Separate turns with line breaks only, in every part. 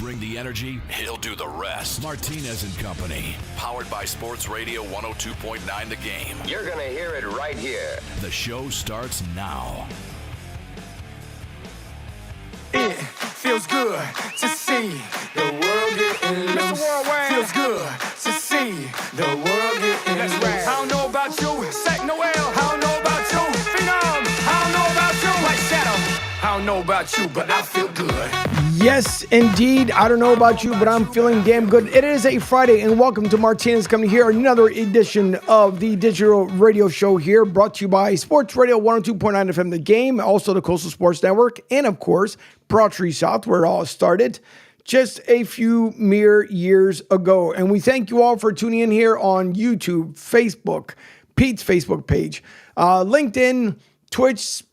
bring the energy, he'll do the rest. Martinez Company, powered by Sports Radio 102.9 The Game.
You're going to hear it right here.
The show starts now.
It feels good to see the world getting loose. Feels good to see the world getting loose. I don't know about you, Sack Noel. I don't know about you, Phenom. I don't know about you, White Shadow. I don't know about you, but I feel good.
Yes, indeed. I don't know about you, but I'm feeling damn good. It is a Friday, and welcome to Martinez Company here. Another edition of the digital radio show here, brought to you by Sports Radio 102.9 FM The Game, also the Coastal Sports Network, and of course, Broad Tree South, where it all started just a few mere years ago. And we thank you all for tuning in here on YouTube, Facebook, Pete's Facebook page, LinkedIn, Twitch,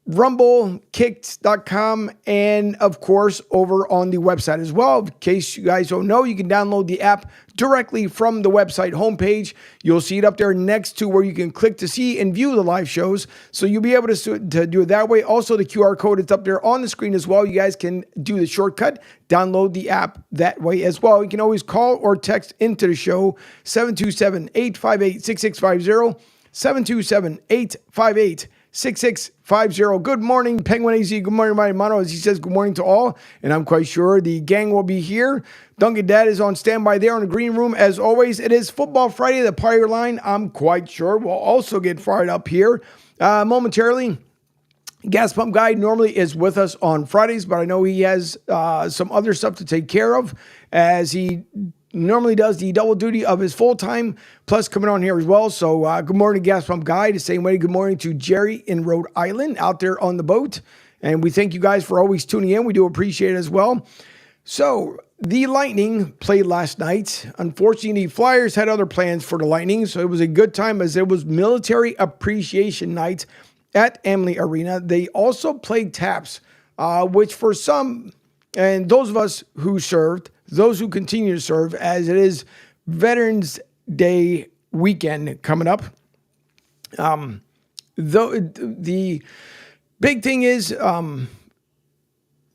Rumble, Kicked.com, and of course over on the website as well. In case you guys don't know, you can download the app directly from the website homepage. You'll see it up there next to where you can click to see and view the live shows. So you'll be able to do it that way. Also, the QR code is up there on the screen as well. You guys can do the shortcut, download the app that way as well. You can always call or text into the show, 727-858-6650, 727-858-6650. Good morning, Penguin AZ. Good morning, Mighty Mono, as he says good morning to all. And I'm quite sure the gang will be here. Duncan Dad is on standby there in the green room. As always, it is Football Friday. The Pirate Line, I'm quite sure, will also get fired up here momentarily. Gas Pump Guy normally is with us on Fridays, but I know he has some other stuff to take care of, as he normally does the double duty of his full-time, plus coming on here as well. So good morning, Gas Pump Guy. The same way, good morning to Jerry in Rhode Island out there on the boat. And we thank you guys for always tuning in. We do appreciate it as well. So the Lightning played last night. Unfortunately, the Flyers had other plans for the Lightning, so it was a good time as it was Military Appreciation Night at Amalie Arena. They also played taps, which for some, and those of us who served, those who continue to serve, as it is Veterans Day weekend coming up. The big thing is, some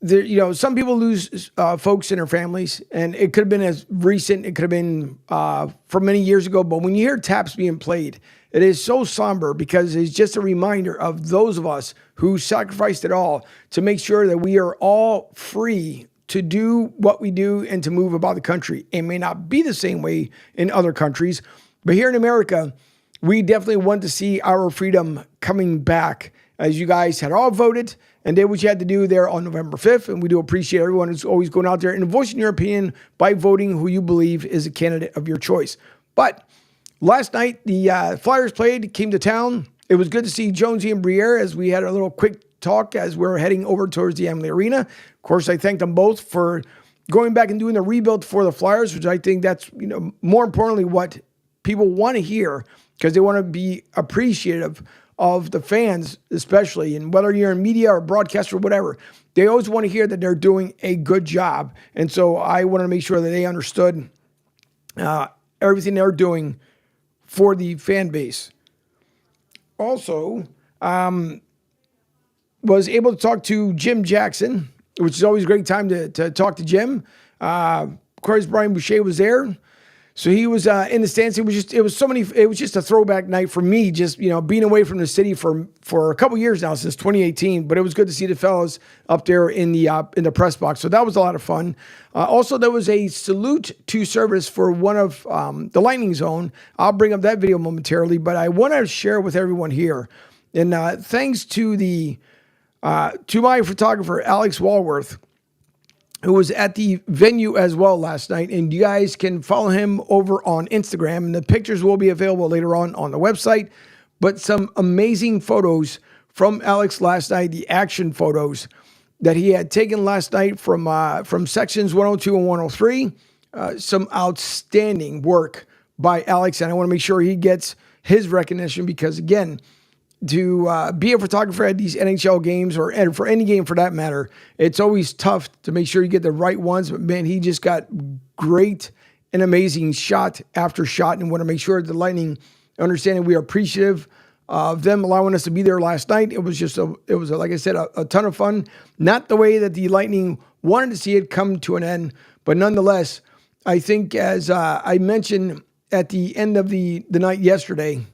people lose folks in their families, and it could have been as recent, it could have been from many years ago. But when you hear taps being played, it is so somber, because it's just a reminder of those of us who sacrificed it all to make sure that we are all free to do what we do and to move about the country. It may not be the same way in other countries, but here in America, we definitely want to see our freedom coming back, as you guys had all voted and did what you had to do there on November 5th. And we do appreciate everyone who's always going out there and voicing your opinion by voting who you believe is a candidate of your choice. But last night, the Flyers played, came to town. It was good to see Jonesy and Briere, as we had a little quick talk as we're heading over towards the Amalie Arena. Of course, I thank them both for going back and doing the rebuild for the Flyers, which I think that's, more importantly, what people want to hear, because they want to be appreciative of the fans, especially, and whether you're in media or broadcast or whatever, they always want to hear that they're doing a good job. And so I want to make sure that they understood everything they're doing for the fan base. Also, was able to talk to Jim Jackson, which is always a great time to talk to Jim. Of course, Brian Boucher was there. So he was in the stands. It was just a throwback night for me, just, being away from the city for a couple years now, since 2018. But it was good to see the fellas up there in the press box. So that was a lot of fun. Also, there was a salute to service for one of the Lightning Zone. I'll bring up that video momentarily, but I want to share with everyone here. And thanks to to my photographer, Alex Walworth, who was at the venue as well last night. And you guys can follow him over on Instagram. And the pictures will be available later on the website. But some amazing photos from Alex last night, the action photos that he had taken last night from sections 102 and 103. Some outstanding work by Alex. And I want to make sure he gets his recognition, because, again, to be a photographer at these NHL games, or for any game for that matter, it's always tough to make sure you get the right ones. But man, he just got great and amazing shot after shot, and want to make sure the Lightning understanding we are appreciative of them allowing us to be there last night. It was like I said, a ton of fun. Not the way that the Lightning wanted to see it come to an end, but nonetheless, I think as I mentioned at the end of the night yesterday,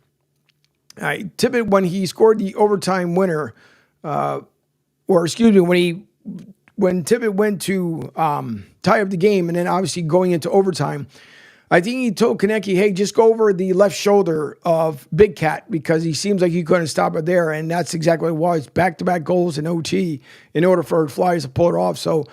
Tippett, when he scored the overtime winner, when Tippett went to tie up the game and then obviously going into overtime, I think he told Konecny, hey, just go over the left shoulder of Big Cat because he seems like he couldn't stop it there. And that's exactly what it was. Back-to-back goals in OT in order for Flyers to pull it off. So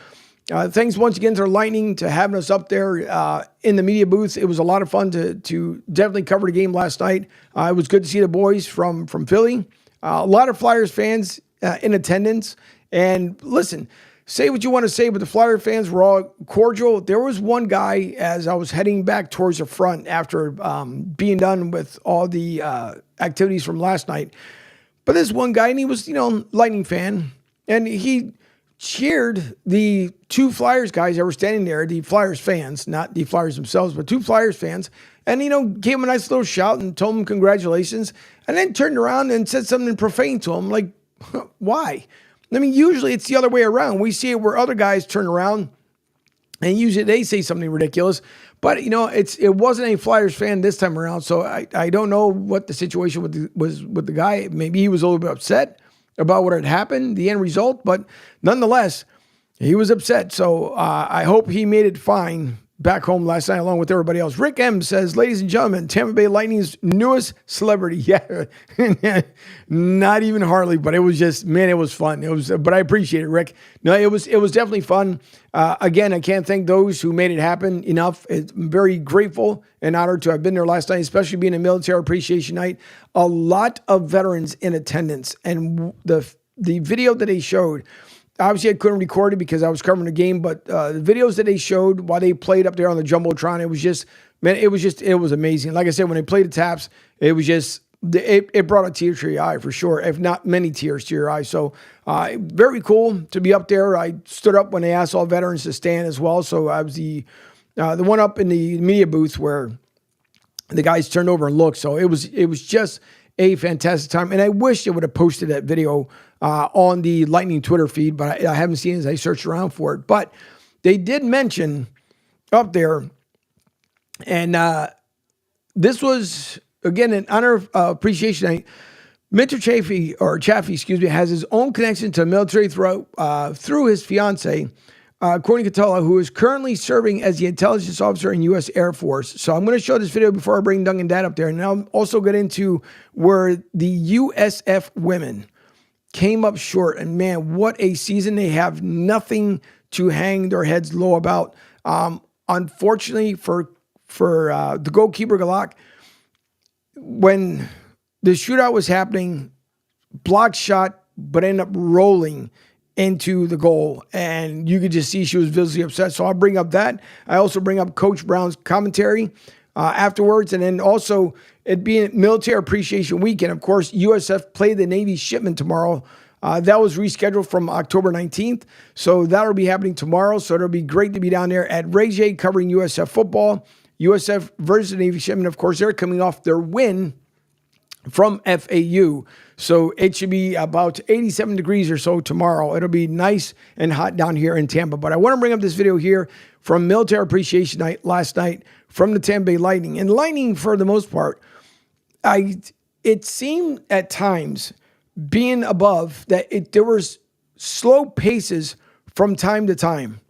thanks once again to Lightning to having us up there in the media booth. It was a lot of fun to definitely cover the game last night. It was good to see the boys from Philly. A lot of Flyers fans in attendance. And listen, say what you want to say, but the Flyer fans were all cordial. There was one guy as I was heading back towards the front after being done with all the activities from last night. But this one guy, and he was, Lightning fan, and he cheered the two Flyers guys that were standing there, the Flyers fans, not the Flyers themselves, but two Flyers fans, and, gave him a nice little shout and told him congratulations, and then turned around and said something profane to him, like, why? I mean, usually it's the other way around. We see it where other guys turn around and usually they say something ridiculous. But, it wasn't a Flyers fan this time around. So I don't know what the situation was with the guy. Maybe he was a little bit upset about what had happened, the end result. But nonetheless, he was upset. So I hope he made it fine back home last night along with everybody else. Rick M says, ladies and gentlemen, Tampa Bay Lightning's newest celebrity. Yeah, not even Harley, but it was just, man, it was fun. But I appreciate it, Rick. No, it was definitely fun. Again, I can't thank those who made it happen enough. I'm very grateful and honored to have been there last night, especially being a military appreciation night. A lot of veterans in attendance, and the video that they showed, obviously, I couldn't record it because I was covering the game, but the videos that they showed while they played up there on the Jumbotron, it was amazing. Like I said, when they played the taps, it was just, it brought a tear to your eye for sure, if not many tears to your eye. So very cool to be up there. I stood up when they asked all veterans to stand as well. So I was the one up in the media booth where the guys turned over and looked. So it was just a fantastic time. And I wish they would have posted that video on the Lightning Twitter feed, but I haven't seen it as I searched around for it. But they did mention up there, and this was, again, an honor of appreciation night. Mr. Chaffee, has his own connection to the military through his fiance, Courtney Catala, who is currently serving as the intelligence officer in U.S. Air Force. So I'm going to show this video before I bring Duncan Dad up there, and I'll also get into where the USF women came up short, and man, what a season. They have nothing to hang their heads low about. Unfortunately for the goalkeeper Galak, when the shootout was happening, blocked shot, but ended up rolling into the goal, and you could just see she was visibly upset. So I'll bring up that. I also bring up Coach Brown's commentary afterwards, and then also it being Military Appreciation Weekend. Of course, USF played the Navy shipment tomorrow. That was rescheduled from October 19th, so that'll be happening tomorrow. So it'll be great to be down there at Ray J covering USF football. USF versus the Navy shipment. Of course, they're coming off their win from FAU. So it should be about 87 degrees or so tomorrow. It'll be nice and hot down here in Tampa. But I want to bring up this video here from Military Appreciation Night last night from the Tampa Bay Lightning. And Lightning, for the most part, it seemed at times being above that there was slow paces from time to time,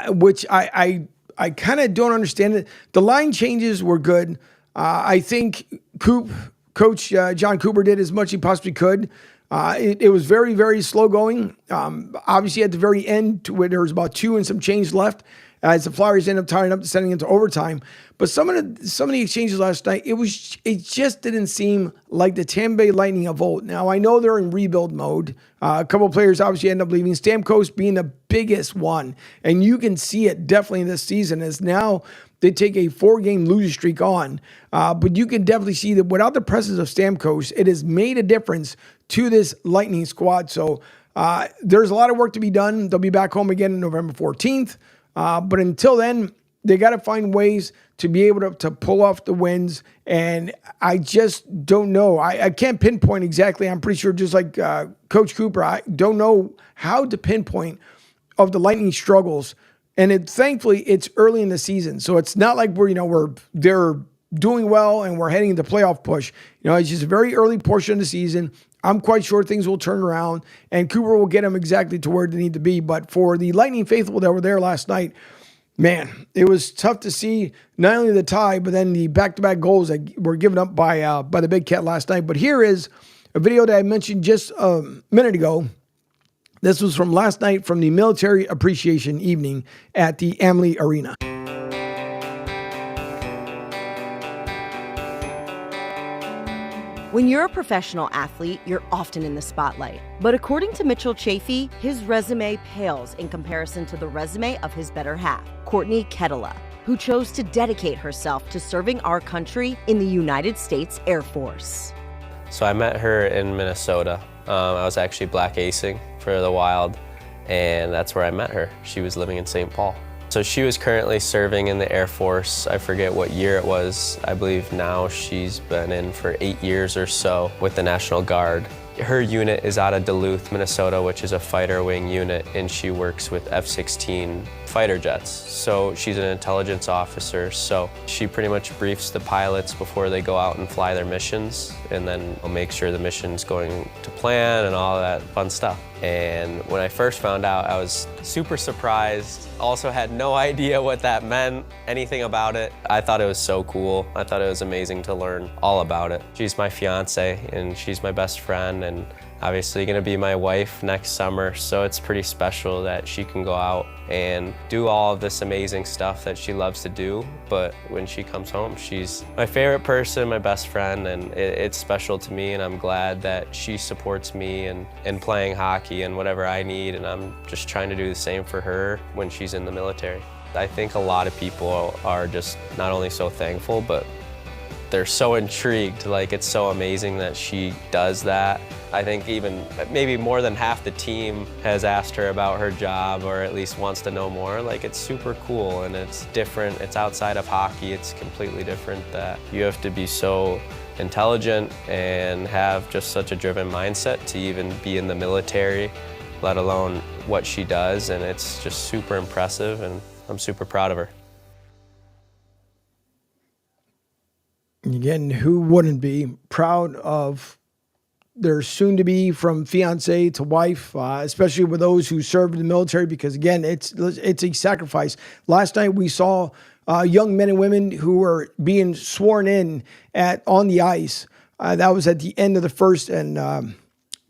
which I kind of don't understand it. The line changes were good. I think Coach John Cooper did as much as he possibly could. It was very, very slow going. Obviously, at the very end, where there was about 2 and some change left, as the Flyers ended up tying up, sending into overtime. But some of the exchanges last night, it just didn't seem like the Tampa Bay Lightning of old. Now, I know they're in rebuild mode. A couple of players obviously end up leaving. Stamkos being the biggest one, and you can see it definitely this season as now they take a 4-game losing streak on. But you can definitely see that without the presence of Stamkos, it has made a difference to this Lightning squad. So there's a lot of work to be done. They'll be back home again on November 14th. But until then, They got to find ways to be able to pull off the wins. And I just don't know. I can't pinpoint exactly. I'm pretty sure just like Coach Cooper, I don't know how to pinpoint of the Lightning struggles. And thankfully, it's early in the season. So it's not like they're doing well and we're heading into playoff push. It's just a very early portion of the season. I'm quite sure things will turn around and Cooper will get them exactly to where they need to be. But for the Lightning faithful that were there last night, man, it was tough to see not only the tie, but then the back-to-back goals that were given up by the Big Cat last night. But here is a video that I mentioned just a minute ago. This was from last night from the Military Appreciation Evening at the Amalie Arena.
When you're a professional athlete, you're often in the spotlight. But according to Mitchell Chafee, his resume pales in comparison to the resume of his better half, Courtney Kettela, who chose to dedicate herself to serving our country in the United States Air Force.
So I met her in Minnesota. I was actually black acing for the Wild, and that's where I met her. She was living in St. Paul. So she was currently serving in the Air Force. I forget what year it was. I believe now she's been in for 8 years or so with the National Guard. Her unit is out of Duluth, Minnesota, which is a fighter wing unit, and she works with F-16 fighter jets. So she's an intelligence officer, so she pretty much briefs the pilots before they go out and fly their missions, and then will make sure the mission's going to plan and all that fun stuff. And when I first found out, I was super surprised. Also had no idea what that meant, anything about it. I thought it was so cool. I thought it was amazing to learn all about it. She's my fiance and she's my best friend and obviously gonna be my wife next summer. So it's pretty special that she can go out and do all of this amazing stuff that she loves to do. But when she comes home, she's my favorite person, my best friend, and it's special to me, and I'm glad that she supports me in playing hockey and whatever I need, and I'm just trying to do the same for her when she's in the military. I think a lot of people are just not only so thankful, but they're so intrigued. Like, it's so amazing that she does that. I think even maybe more than half the team has asked her about her job or at least wants to know more. Like, it's super cool and it's different. It's outside of hockey. It's completely different that you have to be so intelligent and have just such a driven mindset to even be in the military, let alone what she does. And it's just super impressive and I'm super proud of her.
Again, who wouldn't be proud of their soon-to-be from fiance to wife, especially with those who served in the military, because again, it's a sacrifice. Last night we saw young men and women who were being sworn in on the ice. That was at the end of the first, and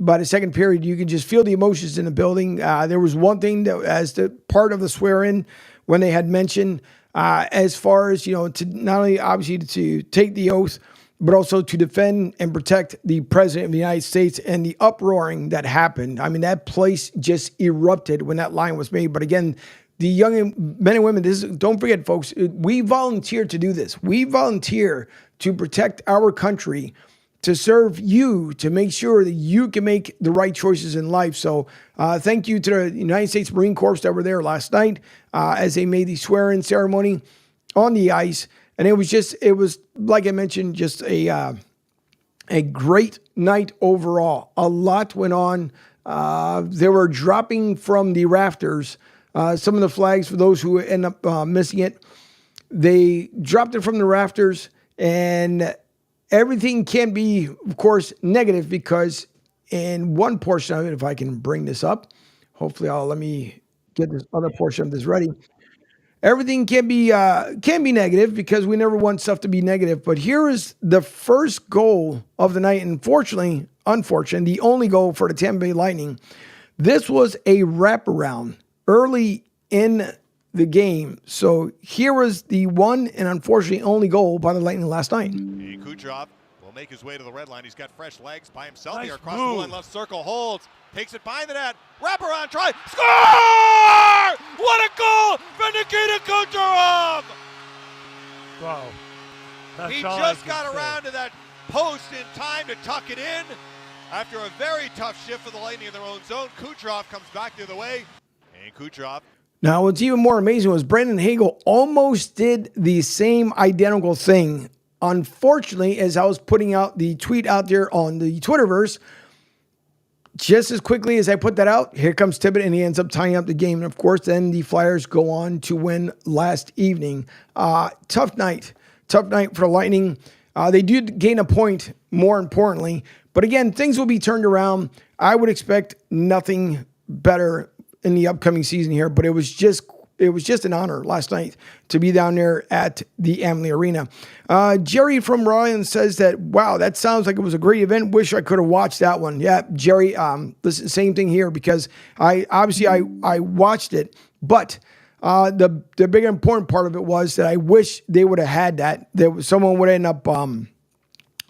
by the second period, you could just feel the emotions in the building. There was one thing that, as the part of the swear-in, when they had mentioned, as far as, to not only obviously to take the oath, but also to defend and protect the president of the United States, and the uproaring that happened. I mean, that place just erupted when that line was made. But again, the young men and women, don't forget, folks, we volunteer to do this. We volunteer to protect our country, to serve you, to make sure that you can make the right choices in life. So thank you to the United States Marine Corps that were there last night as they made the swear-in ceremony on the ice. And it was like I mentioned, just a great night overall. A lot went on. They were dropping from the rafters some of the flags for those who end up missing it. They dropped it from the rafters, and everything can be, of course, negative, because in one portion of it, if I can bring this up, hopefully let me get this other portion of this ready. Everything can be negative because we never want stuff to be negative. But here is the first goal of the night, and unfortunately, the only goal for the Tampa Bay Lightning. This was a wraparound early in the game. So here was the one and unfortunately only goal by the Lightning last night.
Kucherov will make his way to the red line. He's got fresh legs by himself here across the line. Left circle, holds, takes it by the net. Wraparound try, score! What a goal for Nikita Kucherov!
Wow.
He just got around to that post in time to tuck it in. After a very tough shift for the Lightning in their own zone, Kucherov comes back the other way. And Kucherov
Now, what's even more amazing was Brandon Hagel almost did the same identical thing. Unfortunately, as I was putting out the tweet out there on the Twitterverse, just as quickly as I put that out, here comes Tibbet, and he ends up tying up the game. And, of course, then the Flyers go on to win last evening. Tough night for the Lightning. They did gain a point, more importantly. But, again, things will be turned around. I would expect nothing better in the upcoming season here, but it was just an honor last night to be down there at the Amalie Arena. Jerry from Ryan says that, wow, that sounds like it was a great event. Wish I could have watched that one. Yeah, Jerry, listen, same thing here, because I watched it, but the big important part of it was that I wish they would have had that. Someone would end up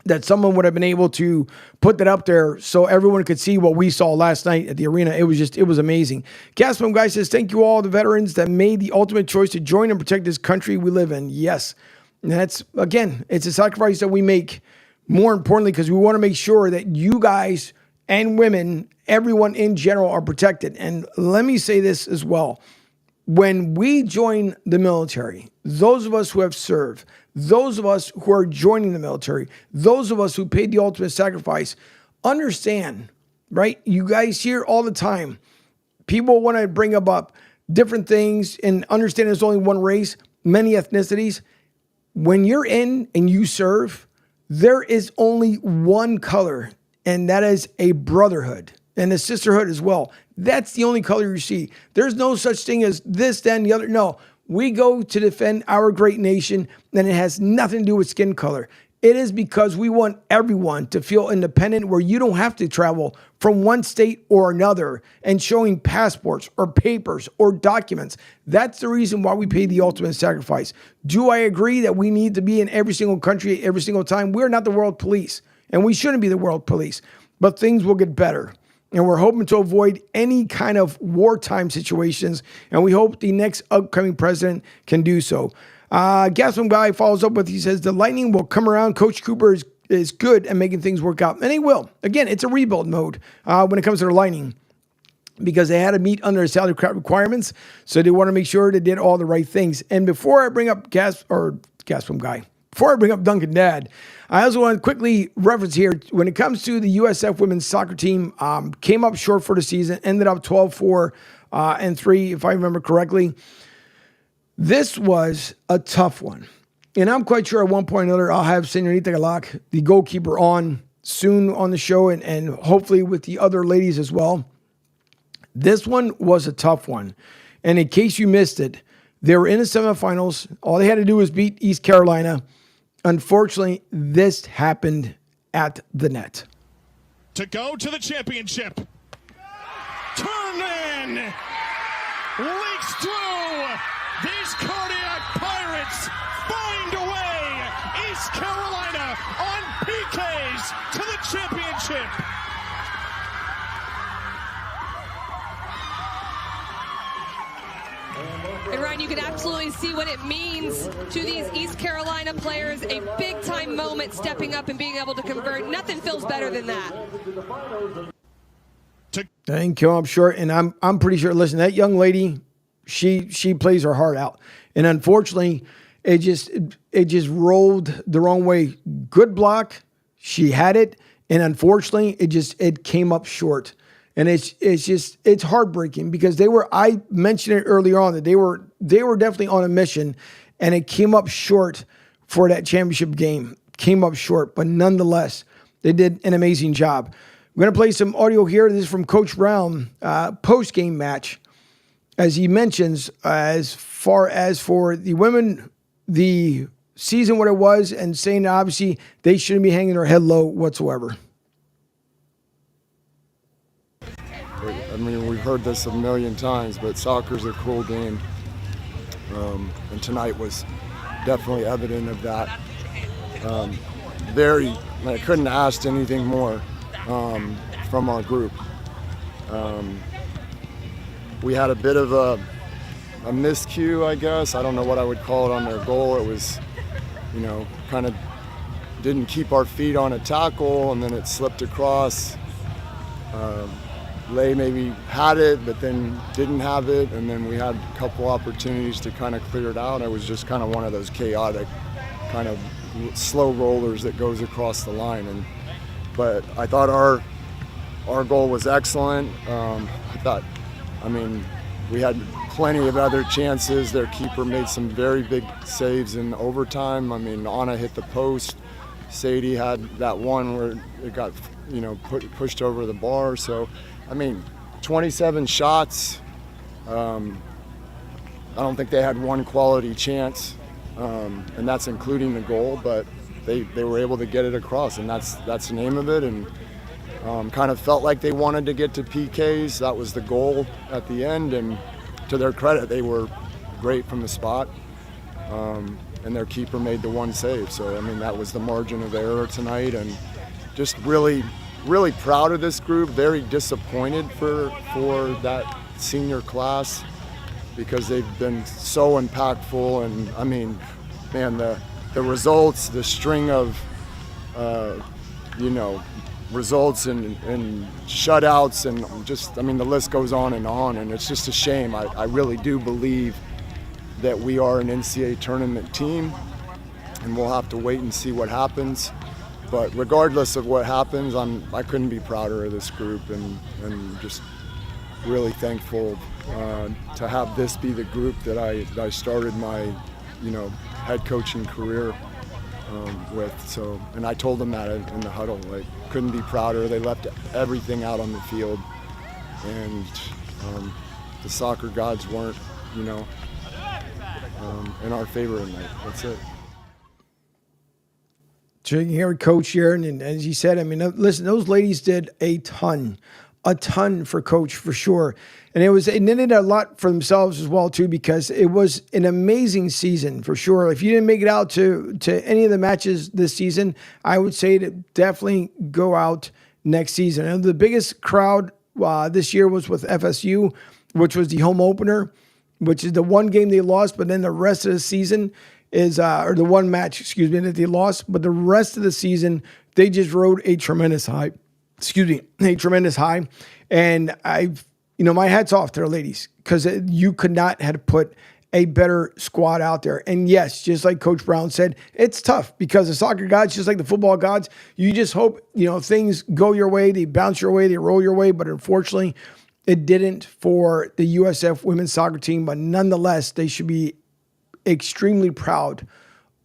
that someone would have been able to put that up there so everyone could see what we saw last night at the arena. It was amazing. Gaspam Guy says, thank you all the veterans that made the ultimate choice to join and protect this country we live in. Yes. And that's, again, it's a sacrifice that we make, more importantly, because we want to make sure that you guys and women, everyone in general, are protected. And let me say this as well. When we join the military, those of us who have served, those of us who are joining the military, those of us who paid the ultimate sacrifice, understand, right? You guys hear all the time, people want to bring up different things and understand there's only one race, many ethnicities. When you're in and you serve, there is only one color, and that is a brotherhood and a sisterhood as well. That's the only color you see. There's no such thing as this, then the other. No, we go to defend our great nation, and it has nothing to do with skin color. It is because we want everyone to feel independent, where you don't have to travel from one state or another and showing passports or papers or documents. That's the reason why we pay the ultimate sacrifice. Do I agree that we need to be in every single country every single time? We're not the world police, and we shouldn't be the world police, but things will get better. And we're hoping to avoid any kind of wartime situations, and we hope the next upcoming president can do so. Gaslam Guy follows up with, he says, the Lightning will come around. Coach Cooper is good at making things work out, and he will. Again, it's a rebuild mode when it comes to the Lightning, because they had to meet under the salary cap requirements, so they want to make sure they did all the right things. And before I bring up Gaslam Guy, before I bring up Duncan Dad, I also want to quickly reference here, when it comes to the USF women's soccer team, came up short for the season, ended up 12-4 and 3, if I remember correctly. This was a tough one. And I'm quite sure at one point or another, I'll have Senorita Galak, the goalkeeper, on soon on the show, and hopefully with the other ladies as well. This one was a tough one. And in case you missed it, they were in the semifinals. All they had to do was beat East Carolina. Unfortunately, this happened at the net.
To go to the championship. Turned in. Leaks through. These cardiac pirates find a way. East Carolina on PKs to the championship.
And Ryan, you can absolutely see what it means to these East Carolina players. A big-time moment, stepping up and being able to convert. Nothing feels better than that.
Thank you, I'm sure. And I'm pretty sure, listen, that young lady, she plays her heart out. And unfortunately, it just rolled the wrong way. Good block. She had it. And unfortunately, it came up short. And it's heartbreaking, because I mentioned it earlier on that they were definitely on a mission, and it came up short for that championship game. Came up short, but nonetheless, they did an amazing job. We're going to play some audio here. This is from Coach Brown, post-game match, as he mentions, as far as for the women, the season, what it was, and saying that obviously they shouldn't be hanging their head low whatsoever.
I mean, we've heard this a million times, but soccer's a cruel game. And tonight was definitely evident of that. I couldn't have asked anything more from our group. We had a bit of a miscue, I guess. I don't know what I would call it on their goal. It was, kind of didn't keep our feet on a tackle, and then it slipped across. they maybe had it, but then didn't have it, and then we had a couple opportunities to kind of clear it out. It was just kind of one of those chaotic, kind of slow rollers that goes across the line. But I thought our goal was excellent. We had plenty of other chances. Their keeper made some very big saves in overtime. Anna hit the post. Sadie had that one where it got, pushed over the bar. So, 27 shots. I don't think they had one quality chance, and that's including the goal. But they were able to get it across, and that's the name of it. And kind of felt like they wanted to get to PKs. That was the goal at the end. And to their credit, they were great from the spot. And their keeper made the one save. So, that was the margin of error tonight. And just really, really proud of this group. Very disappointed for that senior class because they've been so impactful. And, the results, the string of, results and shutouts and just, the list goes on. And it's just a shame. I really do believe that we are an NCAA tournament team, and we'll have to wait and see what happens. But regardless of what happens, I couldn't be prouder of this group, and just really thankful to have this be the group that I started my, head coaching career with. So, and I told them that in the huddle, couldn't be prouder. They left everything out on the field, and the soccer gods weren't, in our favor tonight. That's it.
So you can hear Coach here, and as he said, listen, those ladies did a ton for Coach for sure, and they did a lot for themselves as well too, because it was an amazing season for sure. If you didn't make it out to any of the matches this season, I would say to definitely go out next season. And the biggest crowd this year was with FSU, which was the home opener, which is the one game they lost, but then the rest of the season is, or the one match, that they lost, but the rest of the season, they just rode a tremendous high. And my hat's off to the ladies, because you could not have put a better squad out there. And yes, just like Coach Brown said, it's tough because the soccer gods, just like the football gods, you just hope, things go your way, they bounce your way, they roll your way. But unfortunately, it didn't for the USF women's soccer team. But nonetheless, they should be extremely proud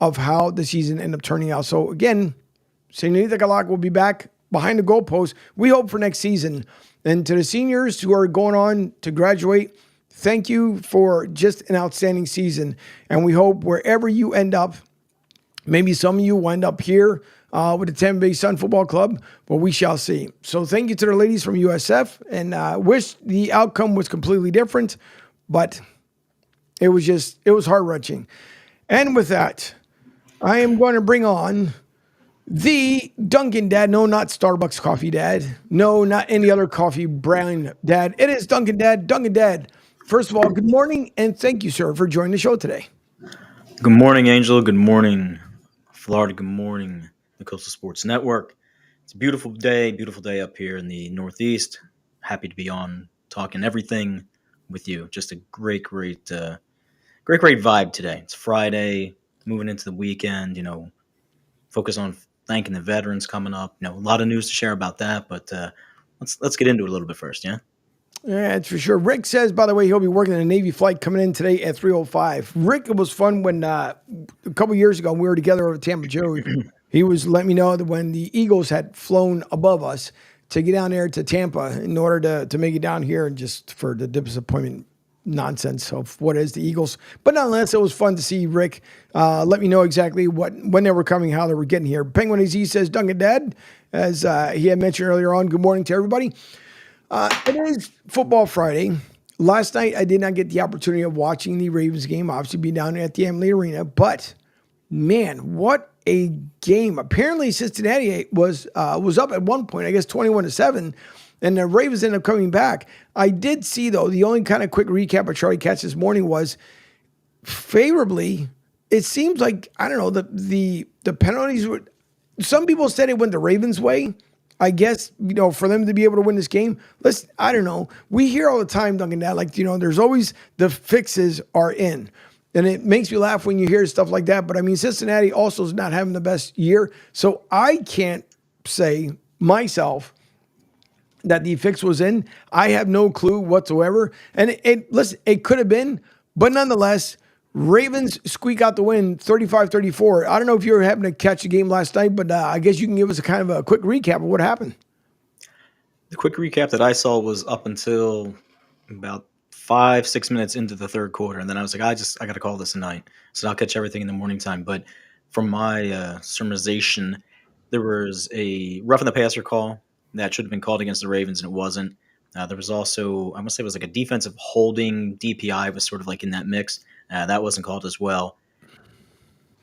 of how the season ended up turning out. So again, Señorita Galak will be back behind the goalpost. We hope for next season. And to the seniors who are going on to graduate, thank you for just an outstanding season. And we hope wherever you end up, maybe some of you will end up here with the Tampa Bay Sun Football Club, but we shall see. So thank you to the ladies from USF, and wish the outcome was completely different, but it was heart-wrenching. And with that, I am going to bring on the Dunkin' Dad. No, not Starbucks coffee dad. No, not any other coffee brand dad. It is Dunkin' Dad. Dunkin' Dad. First of all, good morning, and thank you, sir, for joining the show today.
Good morning, Angel. Good morning, Florida. Good morning, the Coastal Sports Network. It's a beautiful day up here in the Northeast. Happy to be on talking everything with you. Just a great vibe today. It's Friday, moving into the weekend, focus on thanking the veterans coming up. A lot of news to share about that, but let's get into it a little bit first, yeah?
Yeah, it's for sure. Rick says, by the way, he'll be working a Navy flight coming in today at 3:05. Rick, it was fun when a couple years ago we were together over Tampa Joe. He was letting me know that when the Eagles had flown above us to get down there to Tampa in order to make it down here, and just for the disappointment nonsense of what is the Eagles. But nonetheless, it was fun to see Rick let me know exactly when they were coming, how they were getting here. Penguin AZ says, Dunkin' Dad, as he had mentioned earlier on, good morning to everybody. It is Football Friday. Last night, I did not get the opportunity of watching the Ravens game, obviously being down at the Amalie Arena, but man, what a game. Apparently, Cincinnati was up at one point, I guess 21-7, and the Ravens ended up coming back. I did see, though, the only kind of quick recap of Charlie Katz this morning was favorably, it seems like, I don't know, the penalties were, some people said it went the Ravens' way. I guess, for them to be able to win this game, I don't know. We hear all the time, Duncan, that there's always the fixes are in. And it makes me laugh when you hear stuff like that. But I mean, Cincinnati also is not having the best year. So I can't say myself that the fix was in. I have no clue whatsoever. And it could have been, but nonetheless, Ravens squeak out the win 35-34. I don't know if you were having to catch the game last night, but I guess you can give us a kind of a quick recap of what happened.
The quick recap that I saw was up until about 5-6 minutes into the third quarter. And then I was like, I got to call this tonight. So I'll catch everything in the morning time. But from my summarization, there was a roughing the passer call that should have been called against the Ravens, and it wasn't. There was also, I must say, it was like a defensive holding. DPI was sort of like in that mix. That wasn't called as well.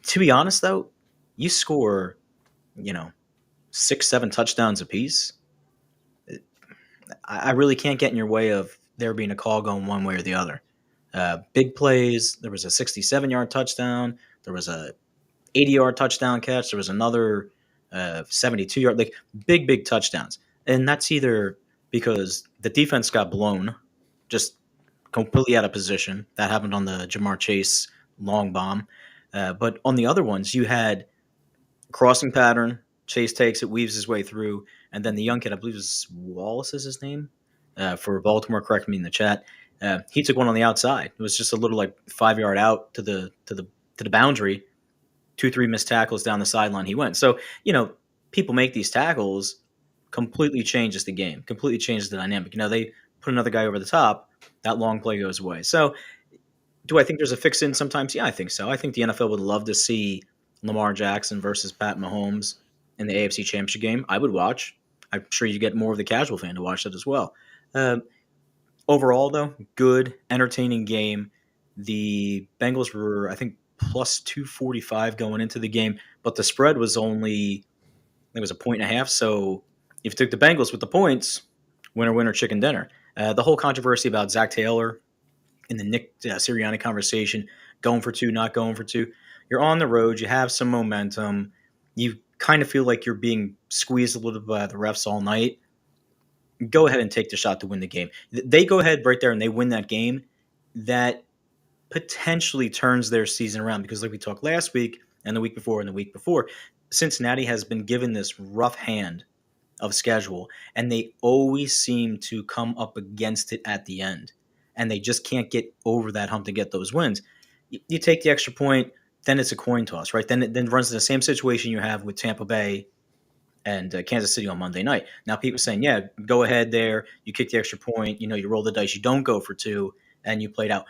To be honest, though, you score, 6-7 touchdowns apiece. I really can't get in your way of there being a call going one way or the other. Big plays. There was a 67-yard touchdown. There was a 80-yard touchdown catch. There was another 72-yard, like big touchdowns. And that's either because the defense got blown, just completely out of position. That happened on the Jamar Chase long bomb. But on the other ones, you had crossing pattern. Chase takes it, weaves his way through, and then the young kid, I believe it was Wallace is his name, for Baltimore, correct me in the chat. He took one on the outside. It was just a little 5-yard out to the boundary. 2-3 missed tackles down the sideline he went. So, people make these tackles, completely changes the game, completely changes the dynamic. They put another guy over the top, that long play goes away. So do I think there's a fix in sometimes? Yeah, I think so. I think the NFL would love to see Lamar Jackson versus Pat Mahomes in the AFC Championship game. I would watch. I'm sure you get more of the casual fan to watch that as well. Overall, though, good, entertaining game. The Bengals were, I think, plus 245 going into the game, but the spread was only, I think it was 1.5. So if you took the Bengals with the points, winner, chicken dinner. The whole controversy about Zach Taylor in the Nick Sirianni conversation, going for two, not going for two. You're on the road. You have some momentum. You kind of feel like you're being squeezed a little bit by the refs all night. Go ahead and take the shot to win the game. They go ahead right there and they win that game. That potentially turns their season around because like we talked last week and the week before, Cincinnati has been given this rough hand of schedule, and they always seem to come up against it at the end, and they just can't get over that hump to get those wins. You take the extra point, then it's a coin toss, right? Then it runs in the same situation you have with Tampa Bay and Kansas City on Monday night. Now people are saying, yeah, go ahead there. You kick the extra point. You roll the dice. You don't go for two, and you played out.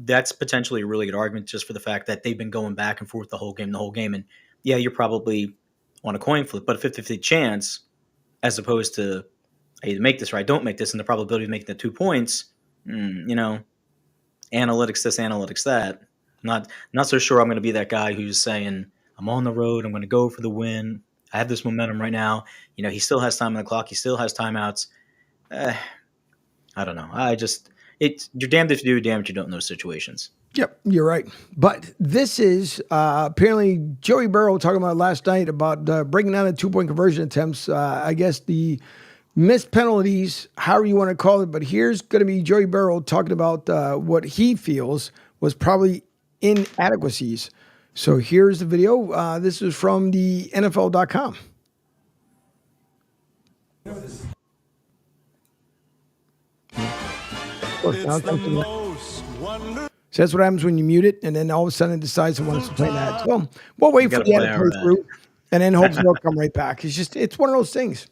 That's potentially a really good argument just for the fact that they've been going back and forth the whole game. And, yeah, you're probably on a coin flip, but a 50-50 chance as opposed to I either make this or I don't make this, and the probability of making the 2 points, analytics this, analytics that. Not so sure I'm going to be that guy who's saying, I'm on the road, I'm going to go for the win. I have this momentum right now. He still has time on the clock. He still has timeouts. I don't know. You're damned if you do, damned if you don't in those situations.
Yep, you're right. But this is apparently Joey Burrow talking about last night about breaking down the 2-point conversion attempts. I guess the missed penalties, however you want to call it. But here's going to be Joey Burrow talking about what he feels was probably inadequacies. So here's the video. This is from the NFL.com. So that's what happens when you mute it, and then all of a sudden it decides it wants to play that. Well, we'll wait for the ad to play through, and then hopefully they'll come right back. It's one of those things,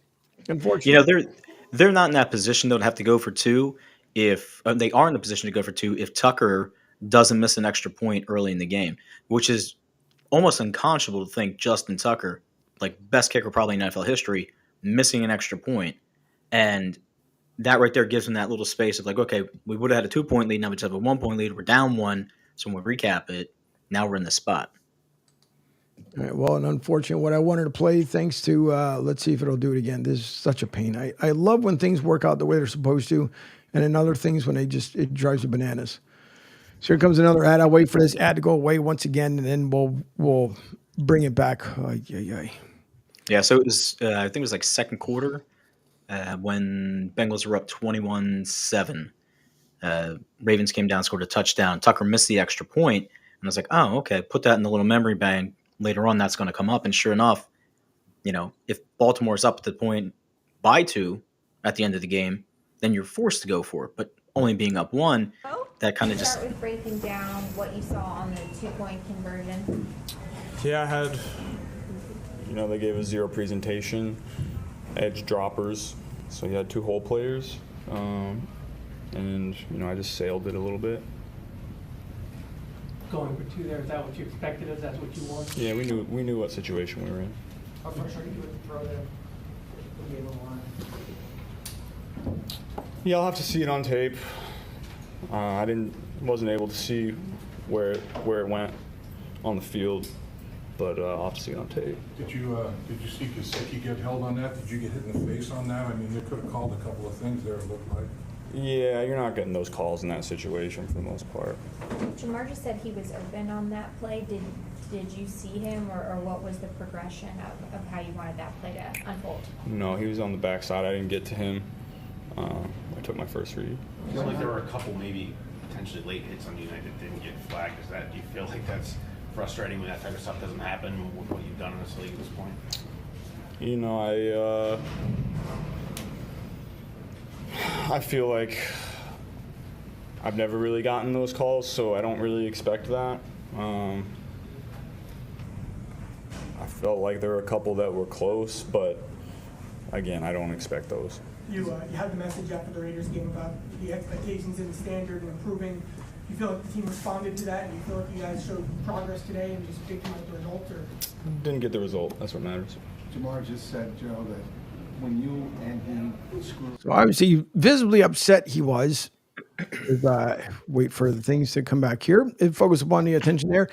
unfortunately.
They're not in that position, though, to have to go for two. If they are in the position to go for two, if Tucker doesn't miss an extra point early in the game, which is almost unconscionable to think Justin Tucker, like best kicker probably in NFL history, missing an extra point. And that right there gives them that little space of like, okay, we would have had a 2-point lead. Now we just have a 1-point lead. We're down one. So when we recap it, now we're in the spot.
All right, well, and unfortunate what I wanted to play, thanks to, let's see if it'll do it again. This is such a pain. I love when things work out the way they're supposed to. And then other things when it drives me bananas. So here comes another ad. I'll wait for this ad to go away once again, and then we'll bring it back.
Yeah, so it was, I think it was like second quarter when Bengals were up 21-7. Ravens came down, scored a touchdown. Tucker missed the extra point, and I was like, oh, okay, put that in the little memory bank. Later on, that's going to come up. And sure enough, if Baltimore's up at the point by 2 at the end of the game, then you're forced to go for it. But only being up 1, that kind of just...
Start with breaking down what you saw on the 2-point conversion.
Yeah, I had, they gave us 0 presentation, edge droppers. So you had 2 hole players. And, I just sailed it a little bit.
Going for 2 there, is that what you expected? Is that what you wanted?
Yeah, we knew what situation we were in.
How frustrating was the throw there? The game on the line.
Yeah, I'll have to see it on tape. I wasn't able to see where it went on the field, but I'll have to see it on tape.
Did you see Gesicki get held on that? Did you get hit in the face on that? I mean, they could have called a couple of things there, it looked like.
Yeah, you're not getting those calls in that situation for the most part.
Jamar just said he was open on that play. Did you see him, or what was the progression of how you wanted that play to unfold?
No, he was on the backside. I didn't get to him. I took my first read.
I feel like there were a couple maybe potentially late hits on United that didn't get flagged. Do you feel like that's frustrating when that type of stuff doesn't happen with what you've done in this league at this point?
I feel like I've never really gotten those calls, so I don't really expect that. I felt like there were a couple that were close, but again, I don't expect those.
You had the message after the Raiders game about the expectations and the standard and improving. You feel like the team responded to that, and you feel like you guys showed progress today and just didn't get the result? Or
didn't get the result. That's what matters.
Jamar just said, Joe, that when you and he screwed.
So obviously, visibly upset he was. Wait for the things to come back here. Focus upon the attention there.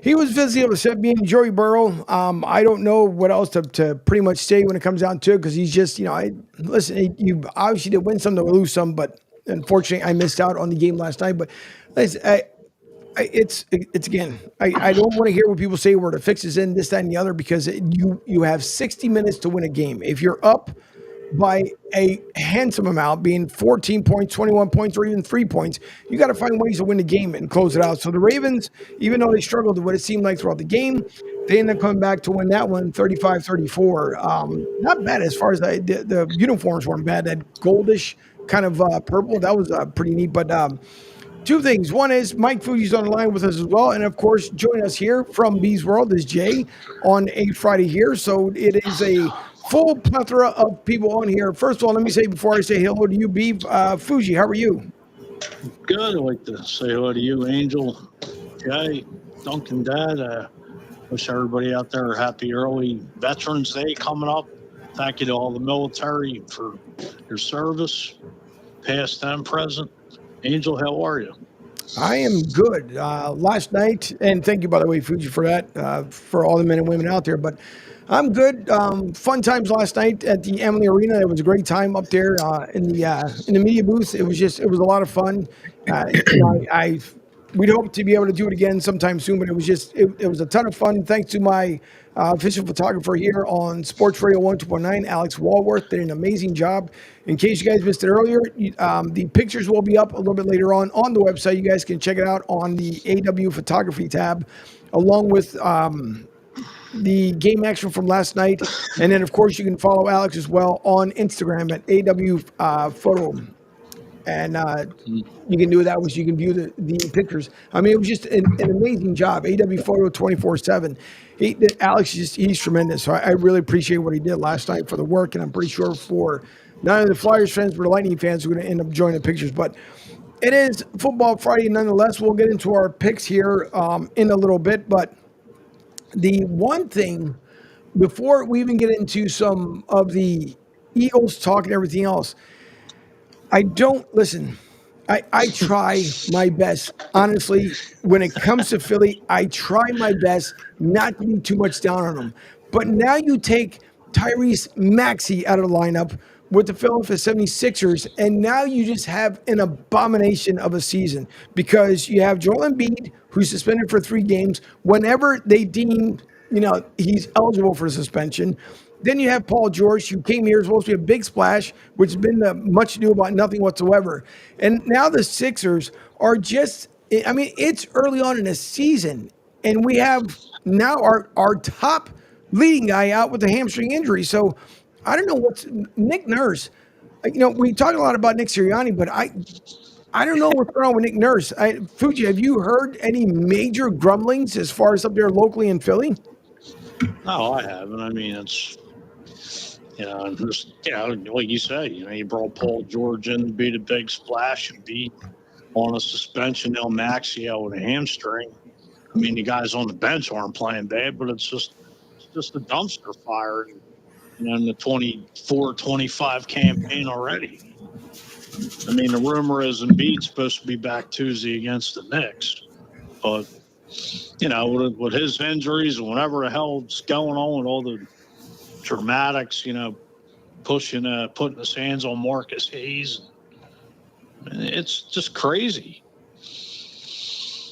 He was visibly upset being Joey Burrow. I don't know what else to pretty much say when it comes down to it, because he's just, you obviously did win some to lose some, but unfortunately I missed out on the game last night. But listen, it's again, I don't want to hear what people say where the fix is in this, that, and the other, because you have 60 minutes to win a game. If you're up by a handsome amount, being 14 points, 21 points, or even 3 points, you got to find ways to win the game and close it out. So the Ravens, even though they struggled with what it seemed like throughout the game, they ended up coming back to win that one 35-34. Not bad as far as the uniforms weren't bad. That goldish kind of purple, that was pretty neat. But two things. One is Mike Fuji's on the line with us as well. And, of course, joining us here from Bees World is Jay on a Friday here. So it is a full plethora of people on here. First of all, let me say before I say hello to you, B, Fuji, how are you?
Good. I'd like to say hello to you, Angel, Jay, Duncan, Dad. Wish everybody out there a happy early Veterans Day coming up. Thank you to all the military for your service, past and present. Angel, how are you?
I am good. Last night, and thank you, by the way, Fuji, for that, for all the men and women out there, but I'm good. Fun times last night at the Emily Arena. It was a great time up there in the media booth. It was a lot of fun. We'd hope to be able to do it again sometime soon, but it was a ton of fun. Thanks to my official photographer here on Sports Radio 102.9, Alex Walworth, did an amazing job. In case you guys missed it earlier, the pictures will be up a little bit later on the website. You guys can check it out on the AW photography tab, along with the game action from last night. And then, of course, you can follow Alex as well on Instagram at AW Photo. And you can do that, which you can view the pictures. I mean, it was just an amazing job. AW Photo 24/7. Alex, he's tremendous. So I really appreciate what he did last night for the work. And I'm pretty sure for not only the Flyers fans, but the Lightning fans who are going to end up joining the pictures. But it is Football Friday nonetheless. We'll get into our picks here in a little bit. But the one thing, before we even get into some of the Eagles talk and everything else, I try my best. Honestly, when it comes to Philly, I try my best not to be too much down on them. But now you take Tyrese Maxey out of the lineup with the Philadelphia 76ers, and now you just have an abomination of a season, because you have Joel Embiid, who's suspended for 3 games. Whenever they deem he's eligible for suspension, Then you have Paul George, who came here, supposed to be a big splash, which has been much ado about nothing whatsoever. And now the Sixers are just, I mean, it's early on in the season, and we have now our top leading guy out with a hamstring injury. So I don't know what's Nick Nurse. We talk a lot about Nick Sirianni, but I don't know what's going on with Nick Nurse. Fuji, have you heard any major grumblings as far as up there locally in Philly?
No, I haven't. I mean, it's, just, like you said, you brought Paul George in to be the big splash and be on a suspension. Now Maxey out with a hamstring. I mean, the guys on the bench aren't playing bad, but it's just a dumpster fire in the 24-25 campaign already. I mean, the rumor is Embiid's supposed to be back Tuesday against the Knicks, but with his injuries and whatever the hell's going on with all the dramatics, putting his hands on Marcus Hayes, it's just crazy.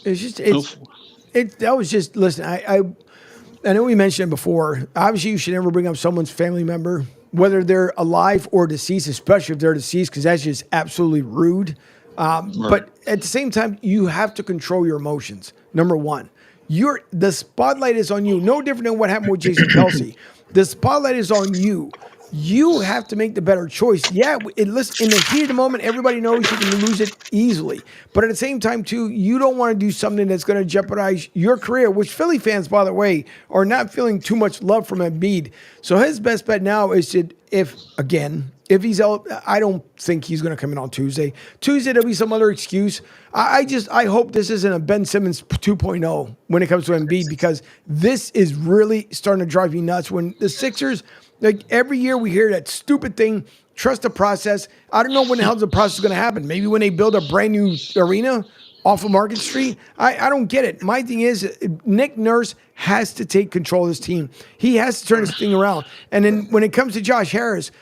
Listen, I know we mentioned it before. Obviously, you should never bring up someone's family member, whether they're alive or deceased, especially if they're deceased, because that's just absolutely rude. Right. But at the same time, you have to control your emotions. Number one, the spotlight is on you. No different than what happened with Jason Kelsey. The spotlight is on you. You have to make the better choice. Yeah, listen, in the heat of the moment, everybody knows you can lose it easily. But at the same time, too, you don't want to do something that's going to jeopardize your career, which Philly fans, by the way, are not feeling too much love from Embiid. So his best bet now is if he's out, I don't think he's going to come in on Tuesday. Tuesday, there'll be some other excuse. I hope this isn't a Ben Simmons 2.0 when it comes to Embiid, because this is really starting to drive me nuts. When the Sixers, like every year we hear that stupid thing, trust the process. I don't know when the hell the process is going to happen. Maybe when they build a brand new arena off of Market Street. I don't get it. My thing is Nick Nurse has to take control of this team. He has to turn this thing around. And then when it comes to Josh Harris,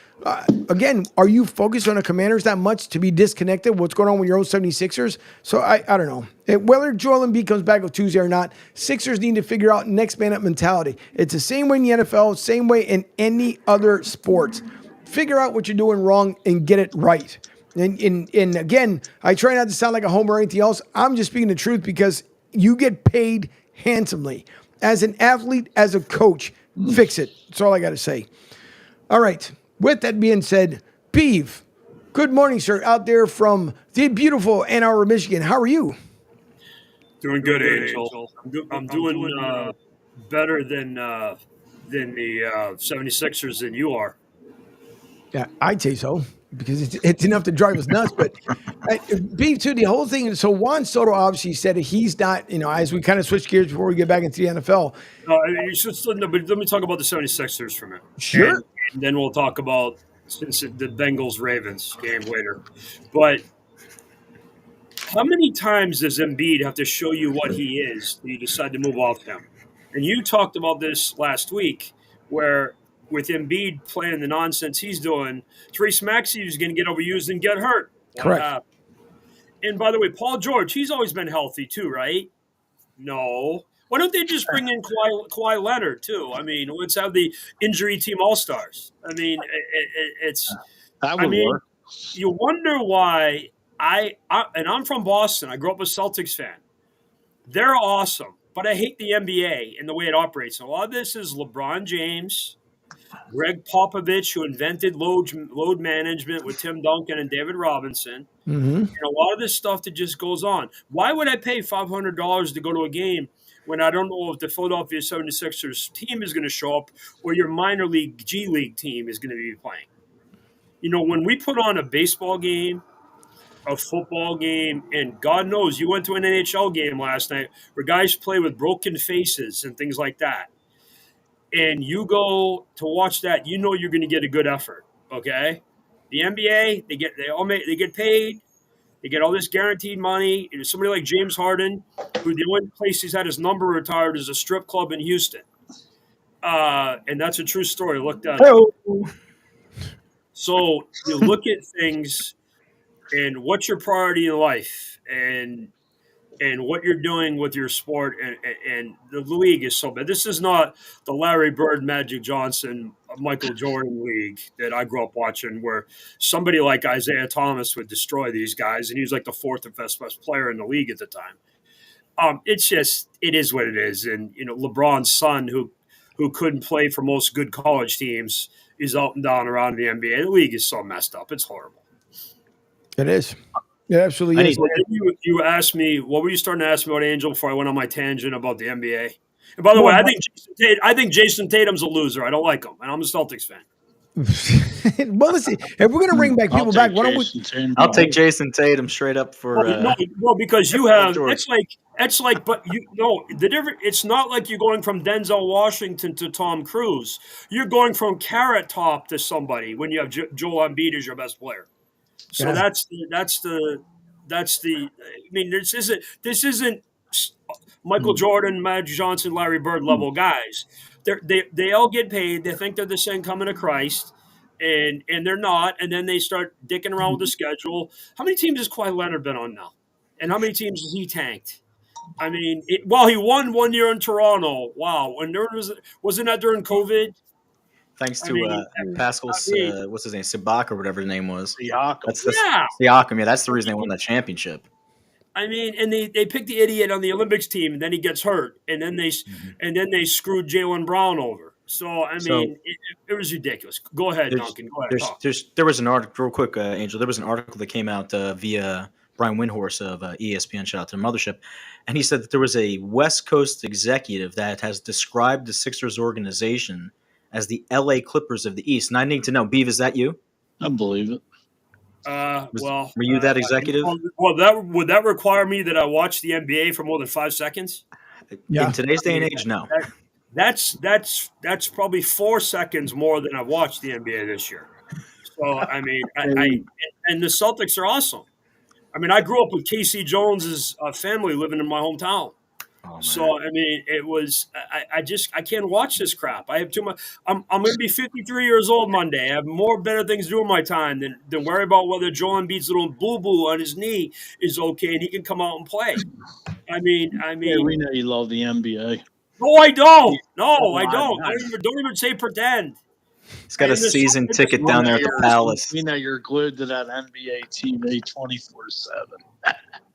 again, are you focused on the Commanders that much to be disconnected what's going on with your own 76ers? So I don't know. Whether Joel Embiid comes back on Tuesday or not, Sixers need to figure out next man up mentality. It's the same way in the NFL, same way in any other sports. Figure out what you're doing wrong and get it right. And again, I try not to sound like a homer or anything else. I'm just speaking the truth because you get paid handsomely. As an athlete, as a coach, fix it. That's all I got to say. All right. With that being said, Peeve, good morning, sir, out there from the beautiful Ann Arbor, Michigan. How are you?
Doing good, Angel. I'm doing better than the 76ers than you are.
Yeah, I'd say so, because it's enough to drive us nuts. But Peeve, too, the whole thing. So Juan Soto obviously said he's not, as we kind of switch gears before we get back into the NFL.
But let me talk about the 76ers for a minute.
Sure.
And then we'll talk about the Bengals-Ravens game later. But how many times does Embiid have to show you what he is that you decide to move off him? And you talked about this last week, where with Embiid playing the nonsense he's doing, Therese Maxey is going to get overused and get hurt.
Correct.
And by the way, Paul George, he's always been healthy too, right? No. Why don't they just bring in Kawhi Leonard too? I mean, let's have the injury team all-stars. I mean,
that would work.
You wonder why and I'm from Boston. I grew up a Celtics fan. They're awesome, but I hate the NBA and the way it operates. And a lot of this is LeBron James, Greg Popovich, who invented load management with Tim Duncan and David Robinson, and a lot of this stuff that just goes on. Why would I pay $500 to go to a game when I don't know if the Philadelphia 76ers team is going to show up or your minor league G League team is going to be playing? When we put on a baseball game, a football game, and God knows you went to an NHL game last night where guys play with broken faces and things like that, and you go to watch that, you're going to get a good effort, okay? The NBA, they get paid. They get all this guaranteed money. And somebody like James Harden, who the only place he's had his number retired is a strip club in Houston. And that's a true story. Look that up. So you look at things and what's your priority in life? And and what you're doing with your sport, and the league is so bad. This is not the Larry Bird, Magic Johnson, Michael Jordan league that I grew up watching, where somebody like Isaiah Thomas would destroy these guys, and he was like the fourth or best player in the league at the time. It's just, it is what it is. And, LeBron's son, who couldn't play for most good college teams, is out and down around the NBA. The league is so messed up. It's horrible.
It is. It absolutely is.
You asked me, what were you starting to ask me about, Angel, before I went on my tangent about the NBA? And by the way, I think Jason Tatum's a loser. I don't like him, and I'm a Celtics fan.
Well, listen, if we're going to bring back people back, why don't we?
I'll take Jason Tatum straight up for.
No, because you have it's like, but the difference. It's not like you're going from Denzel Washington to Tom Cruise. You're going from Carrot Top to somebody when you have Joel Embiid as your best player. So that's the. I mean, this isn't Michael Jordan, Magic Johnson, Larry Bird level guys. They all get paid. They think they're the second coming of Christ, and they're not. And then they start dicking around with the schedule. How many teams has Kawhi Leonard been on now? And how many teams has he tanked? I mean, he won 1 year in Toronto. Wow. And wasn't that during COVID?
Thanks to Pascal's, what's his name, Sibak or whatever his name was.
Siakam.
Siakam. Yeah, that's the reason they won that championship.
I mean, and they picked the idiot on the Olympics team, and then he gets hurt, and then they screwed Jaylen Brown over. So I mean, it was ridiculous. Go ahead, Duncan. Go ahead.
There was an article, real quick, Angel. There was an article that came out via Brian Windhorst of ESPN. Shout out to the mothership, and he said that there was a West Coast executive that has described the Sixers organization as the LA Clippers of the East. And I need to know, Beav, is that you?
I believe it.
Were you that executive?
Would that require me that I watch the NBA for more than 5 seconds?
Yeah. In today's day and age, no.
That's probably 4 seconds more than I've watched the NBA this year. So I mean, and the Celtics are awesome. I mean, I grew up with Casey Jones's family living in my hometown. Oh, so I mean, it was. I can't watch this crap. I have too much. I'm going to be 53 years old Monday. I have more better things to do in my time than worry about whether Joel Embiid's little boo boo on his knee is okay and he can come out and play. I mean. Yeah,
we know you love the NBA.
No, I don't. No, I don't. Don't even say pretend.
He's got a season ticket down there at the Palace.
We know you're glued to that NBA TV 24/7.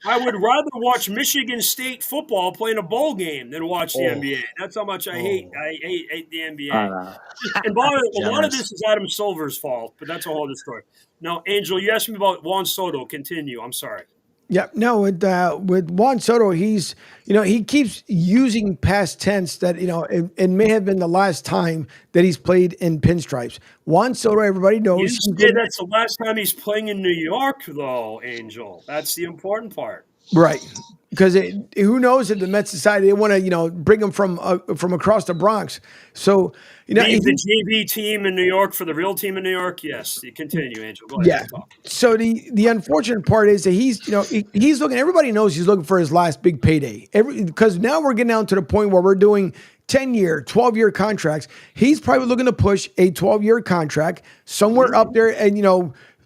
I would rather watch Michigan State football playing a bowl game than watch the NBA. That's how much I hate the NBA. And a lot of this is Adam Silver's fault, but that's a whole other story. Now, Angel, you asked me about Juan Soto. Continue. I'm sorry.
Yeah, no, with Juan Soto, he's, he keeps using past tense that, it may have been the last time that he's played in pinstripes. Juan Soto, everybody knows.
You say that's the last time he's playing in New York, though, Angel. That's the important part.
Right. Because who knows if the Mets decided they want to, bring him from across the Bronx. So,
leave the JV team in New York for the real team in New York. Yes, you continue, Angel. Go ahead.
Yeah. So the unfortunate part is that he's looking. Everybody knows he's looking for his last big payday. Because now we're getting down to the point where we're doing 10-year, 12-year contracts. He's probably looking to push a 12-year contract somewhere up there, and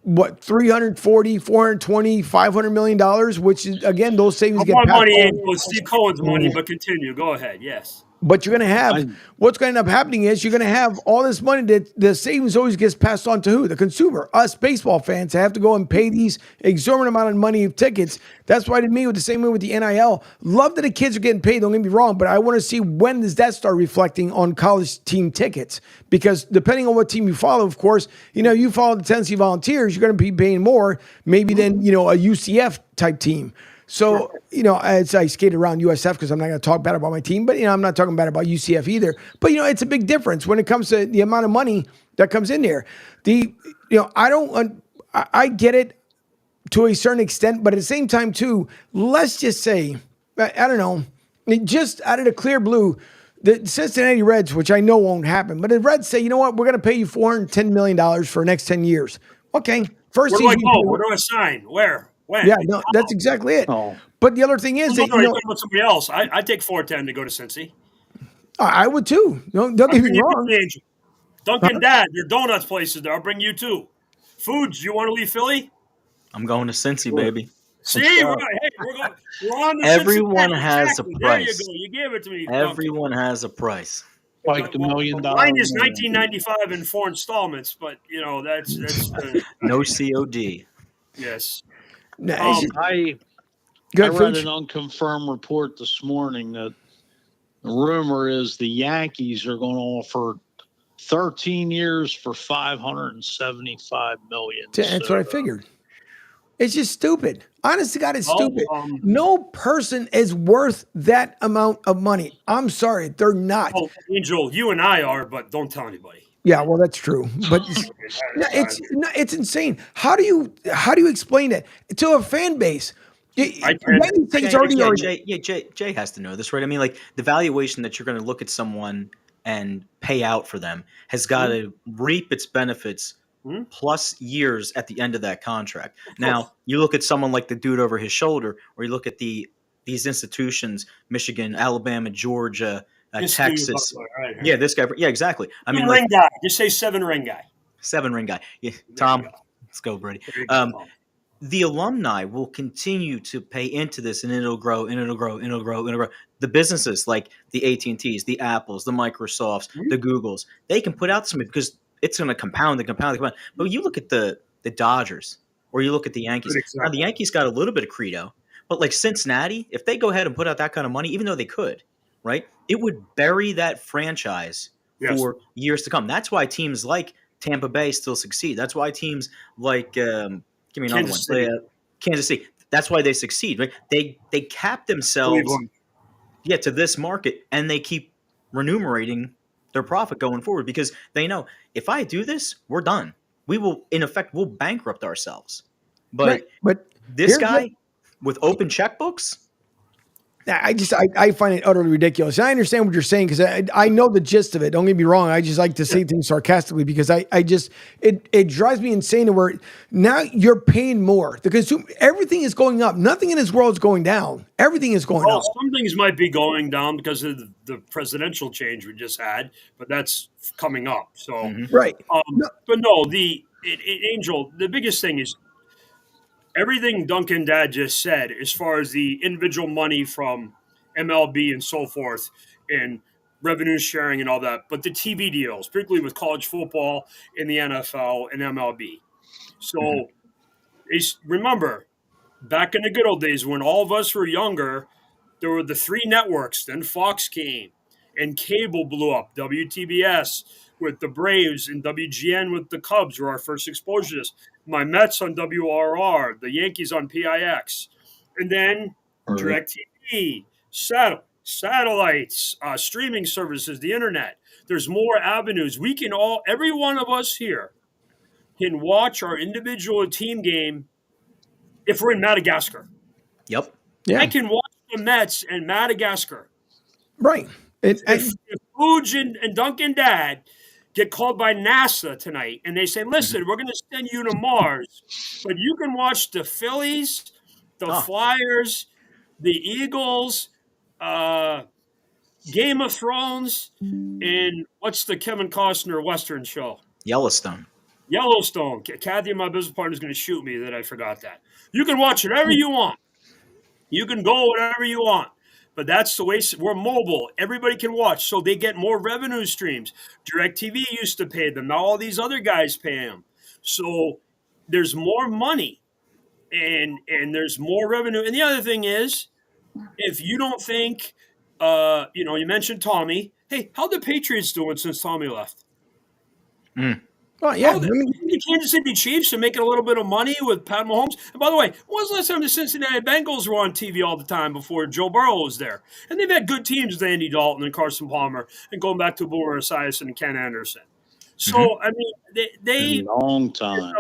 what, $340, $420, $500 million, which is, again, those savings get passed
money in with Steve Cohen's money, but continue. Go ahead. Yes.
But you're going to have, what's going to end up happening is you're going to have all this money that the savings always gets passed on to who? The consumer, us baseball fans have to go and pay these exorbitant amount of money of tickets. That's why to me, with the same way with the NIL, love that the kids are getting paid, don't get me wrong, but I want to see when does that start reflecting on college team tickets? Because depending on what team you follow, of course, you follow the Tennessee Volunteers, you're going to be paying more maybe than, a UCF type team. So, as I skated around USF, because I'm not going to talk bad about my team, but, I'm not talking bad about UCF either. But, it's a big difference when it comes to the amount of money that comes in there. I get it to a certain extent, but at the same time, too, let's just say, I don't know, just out of the clear blue, the Cincinnati Reds, which I know won't happen, but the Reds say, you know what, we're going to pay you $410 million for the next 10 years. Okay. First
season.
Where
do I sign? Where? When?
Yeah, no, that's exactly it. Oh. But the other thing is that
about somebody else. I take 410 to go to Cincy.
I would too. Don't get me wrong.
Dunkin' Dad, your donuts places there. I'll bring you too. Foods, you want to leave Philly?
I'm going to Cincy, baby.
See, hey, we're on the
Everyone
Cincinnati.
has
Exactly.
a
There you
price.
go. You gave it to me.
Everyone has a price.
Like the $1 million.
Mine is $19.95 in 4 installments, but that's
No COD.
yes.
No,
I read an unconfirmed report this morning that the rumor is the Yankees are going to offer 13 years for $575 million.
That's what I figured. It's just stupid. Honest to God, it's stupid. No person is worth that amount of money. I'm sorry, they're not.
Oh, Angel, you and I are, but don't tell anybody.
Yeah, well, that's true, but it's insane. How do you explain that to a fan base?
Jay has to know this, right? I mean, like the valuation that you're going to look at someone and pay out for them has got to reap its benefits plus years at the end of that contract. Now, you look at someone like the dude over his shoulder, or you look at these institutions, Michigan, Alabama, Georgia, Texas.
Right.
Yeah, this guy. Yeah, exactly. I mean,
ring guy. Just say 7-ring guy.
7-ring guy. Yeah, Tom, let's go, Brady. The alumni will continue to pay into this, and it'll grow, and it'll grow, and it'll grow, and it'll grow. The businesses like the AT&Ts, the Apples, the Microsofts, the Googles, they can put out something because it's going to compound and compound and compound. But you look at the Dodgers, or you look at the Yankees. Now, the Yankees got a little bit of credo, but like Cincinnati, if they go ahead and put out that kind of money, even though they could, right, it would bury that franchise for years to come. That's why teams like Tampa Bay still succeed. That's why teams like give me another one. Kansas City. That's why they succeed, right? They cap themselves to this market, and they keep remunerating their profit going forward because they know if I do this, we're done. We will, in effect, we'll bankrupt ourselves. But this guy with open checkbooks,
I find it utterly ridiculous. And I understand what you're saying because I know the gist of it. Don't get me wrong. I just like to say things sarcastically because it drives me insane to where now you're paying more. The consumer, everything is going up. Nothing in this world is going down. Everything is going up.
Some things might be going down because of the presidential change we just had, but that's coming up. So
right.
But no, Angel, the biggest thing is everything Duncan Dad just said as far as the individual money from MLB and so forth and revenue sharing and all that, but the TV deals, particularly with college football in the NFL and MLB. So remember, back in the good old days when all of us were younger, there were the 3 networks, then Fox came and cable blew up. WTBS with the Braves and WGN with the Cubs were our first exposure to this. My Mets on WRR, the Yankees on PIX, and then DirecTV, satellites, streaming services, the internet. There's more avenues. We can every one of us here can watch our individual team game if we're in Madagascar.
Yep.
Yeah.
I can watch the Mets in Madagascar.
Right.
If Fuge and Duncan Dad get called by NASA tonight and they say, listen, we're going to send you to Mars, but you can watch the Phillies, the Flyers, the Eagles, Game of Thrones, and what's the Kevin Costner Western show?
Yellowstone.
Kathy, my business partner, is going to shoot me that I forgot that. You can watch whatever you want. You can go whatever you want. But that's the way we're mobile. Everybody can watch. So they get more revenue streams. DirecTV used to pay them. Now all these other guys pay them. So there's more money and there's more revenue. And the other thing is, if you don't think, you mentioned Tommy. Hey, how the Patriots doing since Tommy left?
Well, yeah.
The Kansas City Chiefs are making a little bit of money with Pat Mahomes. And by the way, when was the last time the Cincinnati Bengals were on TV all the time before Joe Burrow was there? And they've had good teams with Andy Dalton and Carson Palmer and going back to Boomer Esiason and Ken Anderson. So, I mean, they
long time.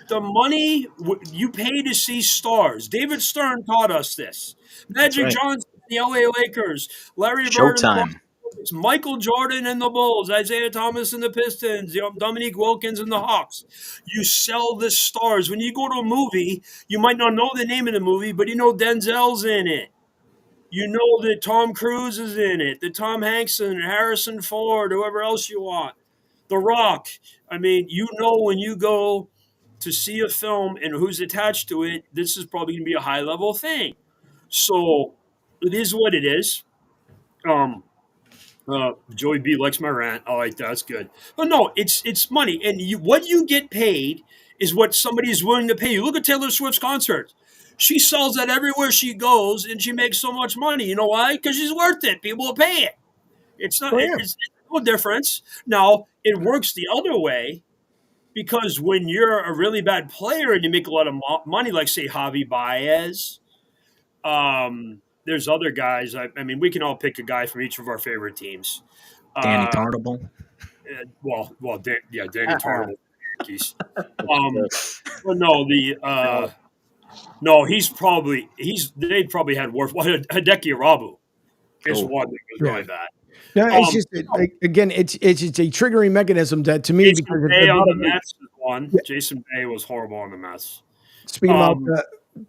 The money you pay to see stars. David Stern taught us this. Magic Johnson, the LA Lakers, Larry Bird,
Showtime.
it's Michael Jordan and the Bulls, Isaiah Thomas and the Pistons, Dominique Wilkins and the Hawks. You sell the stars. When you go to a movie, you might not know the name of the movie, but you know Denzel's in it. You know that Tom Cruise is in it, that Tom Hanks and Harrison Ford, whoever else you want. The Rock. I mean, you know when you go to see a film and who's attached to it, this is probably going to be a high-level thing. So it is what it is. Joey B likes my rant. All right, that's good. But no, it's money. And what you get paid is what somebody is willing to pay you. Look at Taylor Swift's concerts. She sells that everywhere she goes, and she makes so much money. You know why? Because she's worth it. People will pay it. It's not. It's no difference. Now, it works the other way, because when you're a really bad player and you make a lot of money, like, say, Javi Baez, there's other guys. I mean, we can all pick a guy from each of our favorite teams.
Danny Tartable.
Danny Tartable. Yankees. But no, they probably had worse. Hideki Arabu is one that was really bad.
No, it's just again, it's a triggering mechanism that to me.
Jason Bay on the Mets is one. Yeah. Jason Bay was horrible on the Mets.
Speaking about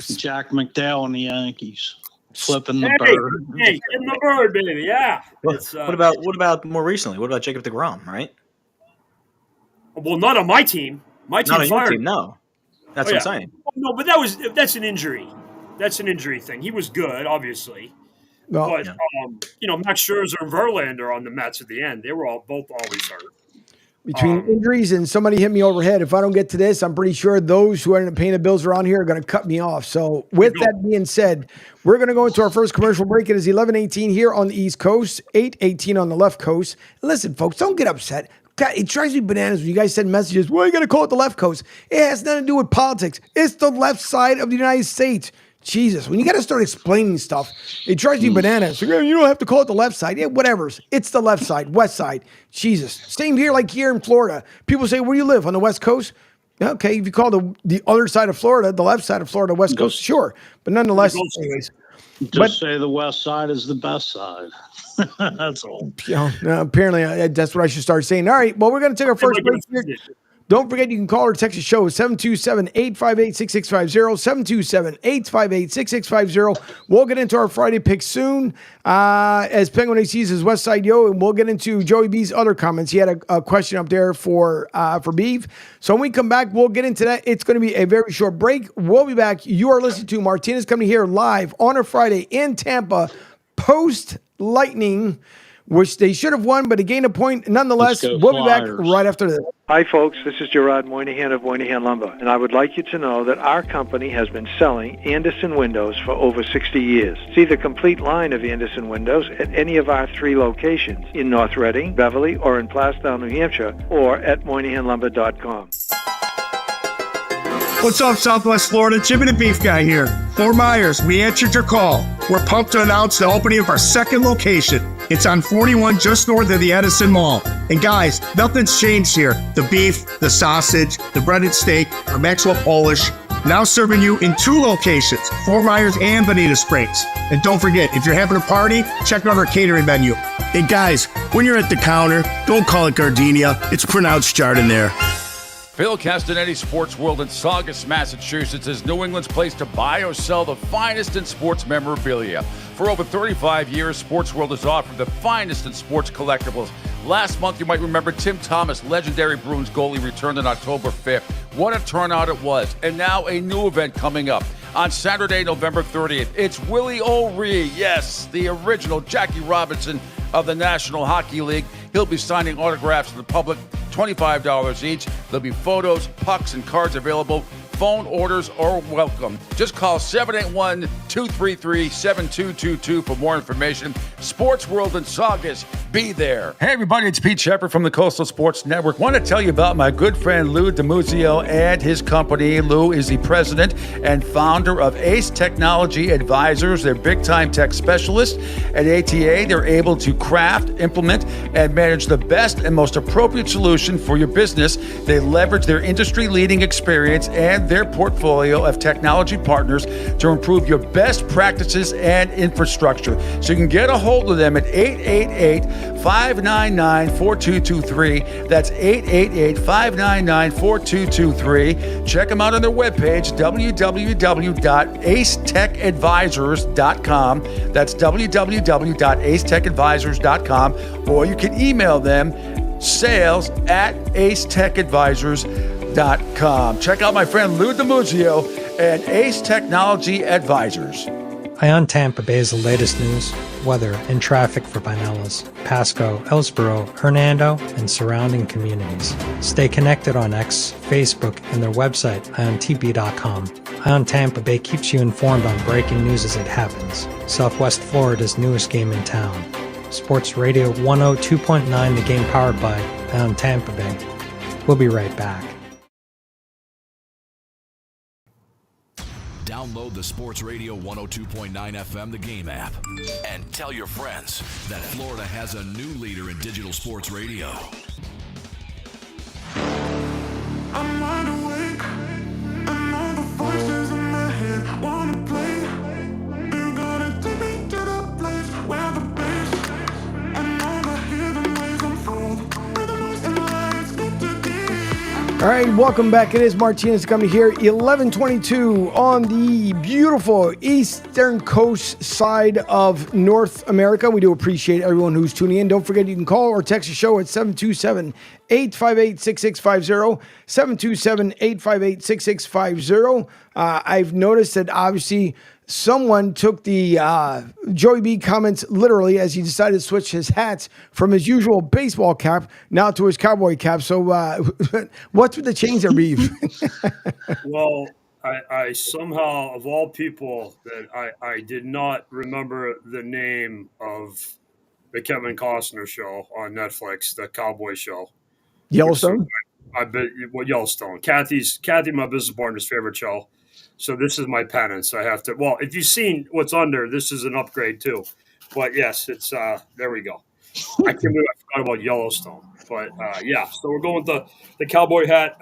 Jack McDowell on the Yankees, flipping the bird.
Hey, flipping the bird, baby. Yeah.
What about more recently? What about Jacob deGrom? Right.
Well, not on my team. My team
not
fired.
On your team, no. That's what I'm saying.
No, but that's an injury. That's an injury thing. He was good, obviously.
Well,
but Max Scherzer and Verlander on the Mets at the end, they were both always hurt.
Between injuries and somebody hit me overhead, if I don't get to this, I'm pretty sure those who end up paying the bills around here are going to cut me off. So with that being said, we're going to go into our first commercial break. It is 11:18 here on the East Coast, 8:18 on the left coast. And listen, folks, don't get upset. God, it drives me bananas when you guys send messages. Well, you got to call it the left coast. It has nothing to do with politics. It's the left side of the United States. Jesus, when you got to start explaining stuff, it drives me bananas. So, you don't have to call it the left side. Yeah, whatever. It's the left side, west side. Jesus. Same here, like here in Florida. People say, where do you live? On the west coast? Okay, if you call the other side of Florida, the left side of Florida, west coast, sure. But nonetheless, anyways.
Just say the west side is the best side. That's all.
Apparently, that's what I should start saying. All right, well, we're going to take our first break here. Don't forget, you can call or text the show 727-858-6650, 727-858-6650. We'll get into our Friday pick soon as Penguin AC sees his West Side Yo, and we'll get into Joey B's other comments. He had a question up there for Beeve. So when we come back, we'll get into that. It's going to be a very short break. We'll be back. You are listening to Martinez Company here live on a Friday in Tampa, post-Lightning, which they should have won, but they gained a point. Nonetheless, we'll be back right after this.
Hi, folks. This is Gerard Moynihan of Moynihan Lumber, and I would like you to know that our company has been selling Anderson windows for over 60 years. See the complete line of Anderson windows at any of our 3 locations in North Reading, Beverly, or in Plastown, New Hampshire, or at MoynihanLumber.com.
What's up, Southwest Florida? Jimmy the Beef Guy here. Fort Myers, we answered your call. We're pumped to announce the opening of our second location. It's on 41 just north of the Edison Mall. And guys, nothing's changed here. The beef, the sausage, the breaded steak, our Maxwell Polish. Now serving you in 2 locations, Fort Myers and Bonita Springs. And don't forget, if you're having a party, check out our catering menu. Hey guys, when you're at the counter, don't call it Gardenia. It's pronounced Jardiniere.
Phil Castanetti Sports World in Saugus, Massachusetts is New England's place to buy or sell the finest in sports memorabilia. For over 35 years, Sports World has offered the finest in sports collectibles. Last month, you might remember Tim Thomas, legendary Bruins goalie, returned on October 5th. What a turnout it was. And now a new event coming up. On Saturday, November 30th, it's Willie O'Ree, yes, the original Jackie Robinson of the National Hockey League. He'll be signing autographs to the public, $25 each. There'll be photos, pucks, and cards available. Phone orders are welcome. Just call 781-233-7222 for more information. Sports World in Saugus. Be there. Hey, everybody. It's Pete Shepard from the Coastal Sports Network. Want to tell you about my good friend Lou DiMuzio and his company. Lou is the president and founder of Ace Technology Advisors. They're big-time tech specialists. At ATA, they're able to craft, implement, and manage the best and most appropriate solution for your business. They leverage their industry-leading experience and their portfolio of technology partners to improve your best practices and infrastructure. So you can get a hold of them at 888-599-4223. That's 888-599-4223. Check them out on their webpage, www.acetechadvisors.com. That's www.acetechadvisors.com. Or you can email them sales@acetechadvisors.com. AceTech.com. Check out my friend Lou DiMuzio and Ace Technology Advisors.
Ion Tampa Bay is the latest news, weather, and traffic for Pinellas, Pasco, Ellsboro, Hernando, and surrounding communities. Stay connected on X, Facebook, and their website, iontp.com. Ion Tampa Bay keeps you informed on breaking news as it happens. Southwest Florida's newest game in town. Sports Radio 102.9, the game powered by Ion Tampa Bay. We'll be right back.
Download the Sports Radio 102.9 FM The Game app and tell your friends that Florida has a new leader in digital sports radio.
I'm wide awake, and all the voices in my head wanna play. You gotta take me to the place where the bass and all the hidden ways unfold. Rhythms in my eyes get to deep.
All right, welcome back. It is Martinez Company here, 11:22 on the beautiful eastern coast side of North America. We do appreciate everyone who's tuning in. Don't forget you can call or text the show at 727-858-6650, 727-858-6650. I've noticed that obviously someone took the Joey B comments literally as he decided to switch his hats from his usual baseball cap now to his cowboy cap. So what's with the change there, Beef?
Well, I somehow, of all people, that I did not remember the name of the Kevin Costner show on Netflix, the cowboy show.
Yellowstone?
I bet Yellowstone. Kathy, my business partner's favorite show. So this is my penance. I have to. Well, if you've seen what's under, this is an upgrade too. But yes, it's there we go. I can't believe I forgot about Yellowstone. But yeah, so we're going with the cowboy hat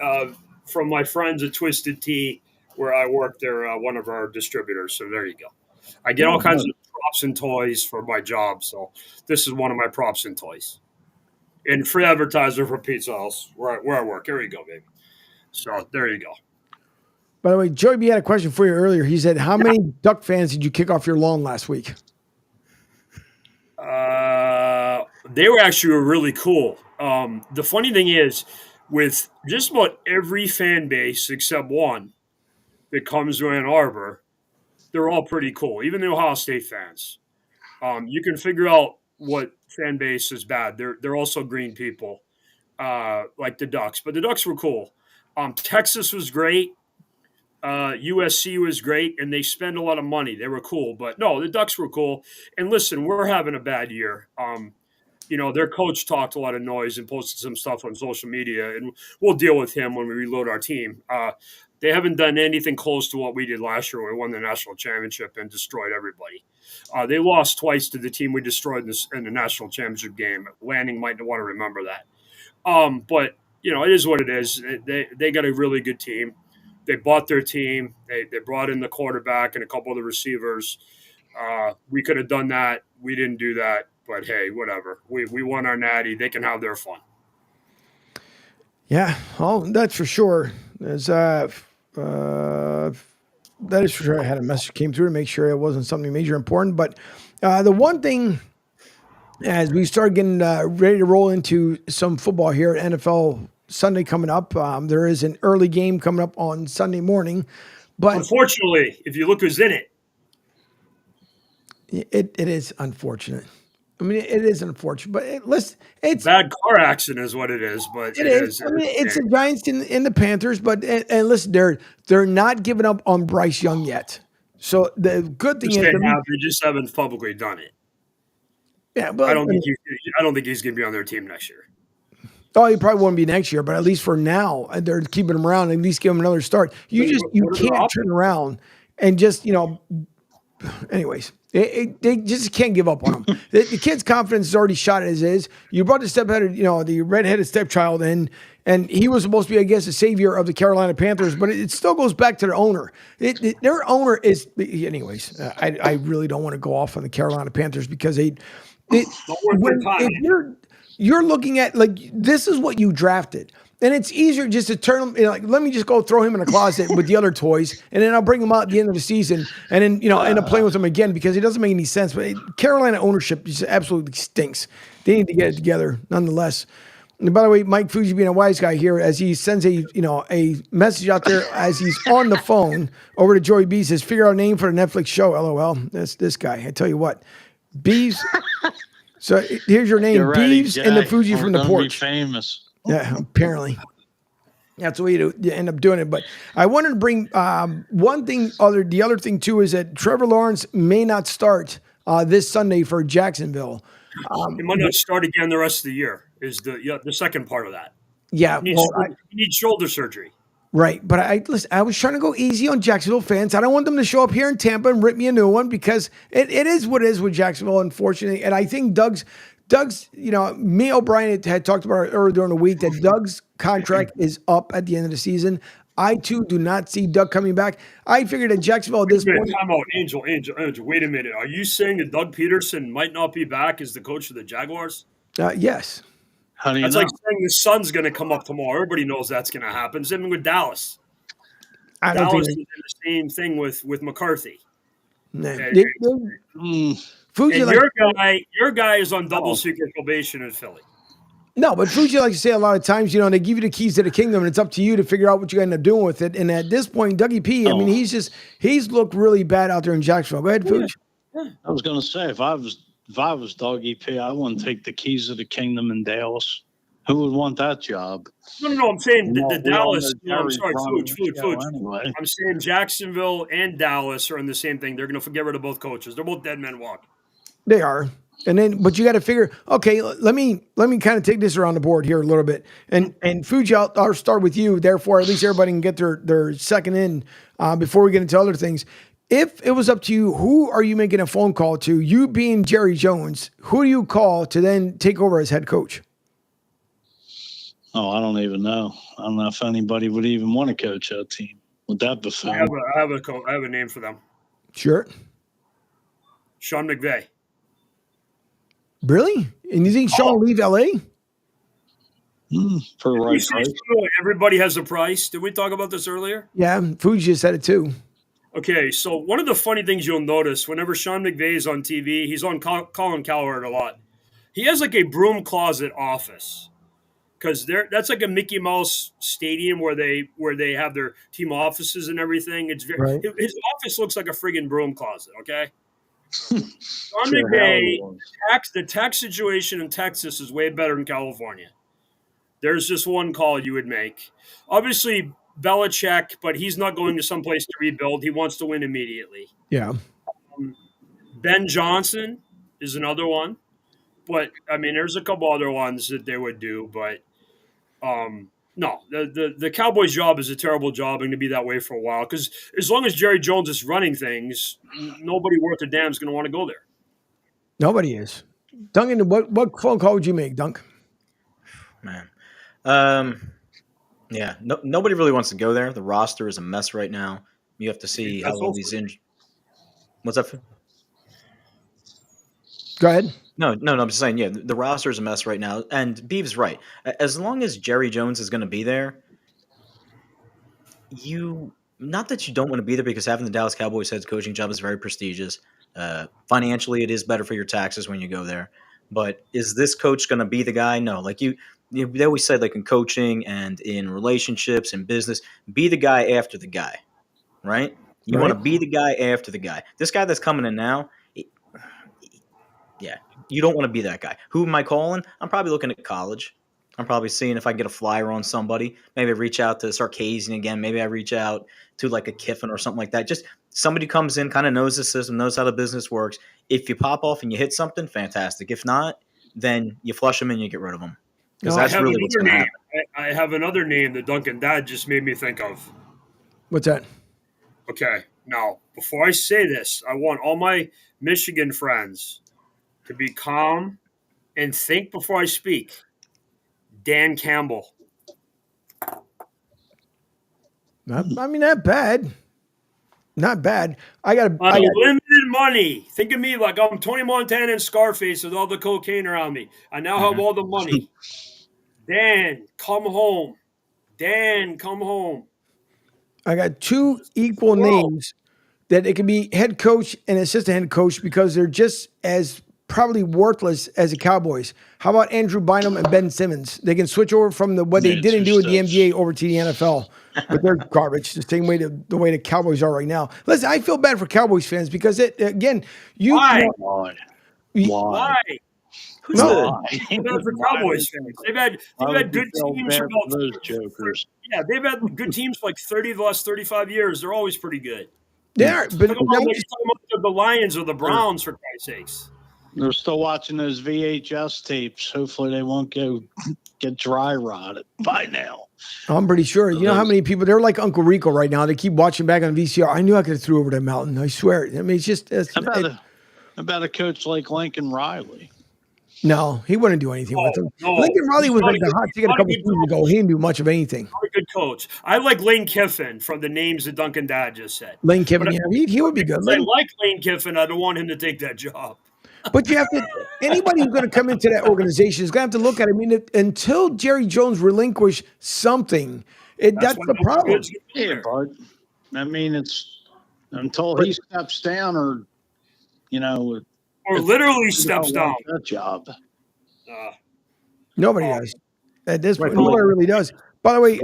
from my friends at Twisted Tea, where I work. They're one of our distributors. So there you go. I get all kinds of props and toys for my job. So this is one of my props and toys. And free advertiser for Pizza House, where I work. Here we go, baby. So there you go.
By the way, Joey B had a question for you earlier. He said, how many Duck fans did you kick off your lawn last week?
They were actually really cool. The funny thing is, with just about every fan base except one that comes to Ann Arbor, they're all pretty cool, even the Ohio State fans. You can figure out what fan base is bad. They're also green people, like the Ducks. But the Ducks were cool. Texas was great. USC was great, and they spend a lot of money. They were cool, but no, the Ducks were cool. And listen, we're having a bad year. Their coach talked a lot of noise and posted some stuff on social media, and we'll deal with him when we reload our team. They haven't done anything close to what we did last year when we won the national championship and destroyed everybody. They lost twice to the team we destroyed in the national championship game. Lanning might want to remember that. But, it is what it is. They got a really good team. They bought their team. They brought in the quarterback and a couple of the receivers. We could have done that. We didn't do that. But, hey, whatever. We won our natty. They can have their fun.
Yeah, that's for sure. That is for sure. I had a message came through to make sure it wasn't something major important. But the one thing, as we start getting ready to roll into some football here at NFL Sunday coming up, there is an early game coming up on Sunday morning. But
unfortunately, if you look who's in it,
it is unfortunate. I mean, it is unfortunate, but it's
bad car accident is what it is. But
it is. I mean, it's the Giants in the Panthers, but and listen, they're not giving up on Bryce Young yet. So the good thing is
they just haven't publicly done it.
Yeah, but
I don't think he's going to be on their team next year.
Oh, he probably won't be next year, but at least for now, they're keeping him around. At least give him another start. You can't turn around and just Anyways, they just can't give up on him. The kid's confidence is already shot as is. You brought the stepheaded, the redheaded stepchild in, and he was supposed to be, I guess, the savior of the Carolina Panthers, but it still goes back to their owner. Their owner is, anyways, I really don't want to go off on the Carolina Panthers because if you're looking at, this is what you drafted. And it's easier just to turn him, let me just go throw him in a closet with the other toys, and then I'll bring him out at the end of the season, and then, end up playing with him again because it doesn't make any sense. But Carolina ownership just absolutely stinks. They need to get it together nonetheless. And by the way, Mike Fuji being a wise guy here, as he sends a message out there as he's on the phone over to Joey B, says, figure out a name for the Netflix show. LOL. That's this guy. I tell you what. Beeves. So here's your name. Beeves and the Fuji from the porch.
Be famous.
Yeah, apparently. That's the way you end up doing it. But I wanted to bring one thing. The other thing too is that Trevor Lawrence may not start this Sunday for Jacksonville.
He might not start again the rest of the year. Is the second part of that?
Yeah,
he needs shoulder surgery.
Right, but I was trying to go easy on Jacksonville fans. I don't want them to show up here in Tampa and rip me a new one because it is what it is with Jacksonville, unfortunately. And I think Doug's, me O'Brien had talked about it earlier during the week that Doug's contract is up at the end of the season. I too do not see Doug coming back. I figured at Jacksonville at this point.
Time out, Angel. Wait a minute. Are you saying that Doug Peterson might not be back as the coach of the Jaguars?
Yes.
That's like saying the sun's going to come up tomorrow. Everybody knows that's going to happen. Same with Dallas. Dallas is the same thing with McCarthy.
Fuji,
your guy is on double secret probation in Philly.
No, but Fuji, like you say, a lot of times, they give you the keys to the kingdom, and it's up to you to figure out what you end up doing with it. And at this point, Dougie P, I mean, he's looked really bad out there in Jacksonville. Go ahead, Fuji.
I was going to say, if I was Dougie P, I wouldn't take the keys of the kingdom in Dallas. Who would want that job?
No. I'm saying the Dallas. I'm sorry, Fuji. Anyway. I'm saying Jacksonville and Dallas are in the same thing. They're going to get rid of both coaches. They're both dead men walking.
They are. And then, but you got to figure, okay, let me kind of take this around the board here a little bit. And Fuji, I'll start with you. Therefore, at least everybody can get their second in before we get into other things. If it was up to you, who are you making a phone call to? You being Jerry Jones, who do you call to then take over as head coach?
Oh, I don't even know. I don't know if anybody would even want to coach that team. Would that be fun?
I have a name for them.
Sure.
Sean McVay.
Really? And you think Sean will leave LA?
For the right price.
Everybody has a price. Did we talk about this earlier?
Yeah, Fuji just said it too.
Okay, so one of the funny things you'll notice whenever Sean McVay is on TV, he's on Colin Cowherd a lot. He has like a broom closet office because that's like a Mickey Mouse stadium where they have their team offices and everything. It's very his office looks like a friggin' broom closet. Okay. Sean McVay, the tax situation in Texas is way better than California. There's just one call you would make. Obviously, Belichick, but he's not going to someplace to rebuild. He wants to win immediately.
Yeah.
Ben Johnson is another one. But, I mean, there's a couple other ones that they would do. But, no, the Cowboys' job is a terrible job and going to be that way for a while. Because as long as Jerry Jones is running things, nobody worth a damn is going to want to go there.
Nobody is. Duncan, what phone call would you make, Dunk?
Man. Yeah, nobody really wants to go there. The roster is a mess right now. You have to see how all these injuries. What's up?
Go ahead.
No, I'm just saying, yeah, the roster is a mess right now. And Beeve's right. As long as Jerry Jones is going to be there, not that you don't want to be there because having the Dallas Cowboys head coaching job is very prestigious. Financially, it is better for your taxes when you go there. But is this coach going to be the guy? No, like they always said, like in coaching and in relationships and business, be the guy after the guy, right? You want to be the guy after the guy. This guy that's coming in now, yeah, you don't want to be that guy. Who am I calling? I'm probably looking at college. I'm probably seeing if I can get a flyer on somebody. Maybe I reach out to Sarkisian again. Maybe I reach out to like a Kiffin or something like that. Just somebody comes in, kind of knows the system, knows how the business works. If you pop off and you hit something, fantastic. If not, then you flush them and you get rid of them. Because that's really what's going to happen.
I have another name that Duncan Dad just made me think of.
What's that?
Okay, now, before I say this, I want all my Michigan friends to be calm and think before I speak. Dan Campbell.
Not bad. Not bad. I got
limited money. Think of me like I'm Tony Montana and Scarface with all the cocaine around me. I now have all the money. Dan, come home. Dan, come home.
I got two equal names that it can be head coach and assistant head coach because they're just as probably worthless as the Cowboys. How about Andrew Bynum and Ben Simmons? They can switch over from what they didn't do in the NBA over to the NFL. But they're garbage, the same way the way the Cowboys are right now. Listen, I feel bad for Cowboys fans because
Why?
Why?
Who's bad for Cowboys fans? They've had good teams for about
those jokers.
Yeah, they've had good teams for like 30 of the last 35 years. They're always pretty good.
They are, but
Talk about the Lions or the Browns, for Christ's sakes.
They're still watching those VHS tapes. Hopefully they won't get dry rotted by now.
I'm pretty sure. You know how many people, they're like Uncle Rico right now. They keep watching back on VCR. I knew I could have threw over that mountain. I swear. I mean, it's just.
About a coach like Lincoln Riley.
No, he wouldn't do anything with him. Lincoln Riley was like the hot ticket a couple seasons ago. He didn't do much of anything.
Not a good coach. I like Lane Kiffin from the names that Duncan Dad just said.
Lane Kiffin, he would be good.
I like Lane Kiffin. I don't want him to take that job.
But you have to, anybody who's going to come into that organization is going to have to look at it. I mean, until Jerry Jones relinquish something, that's the problem.
Yeah, bud. I mean, it's until he steps down or
literally steps down.
That job.
Nobody does. At this point, nobody really does. By the way,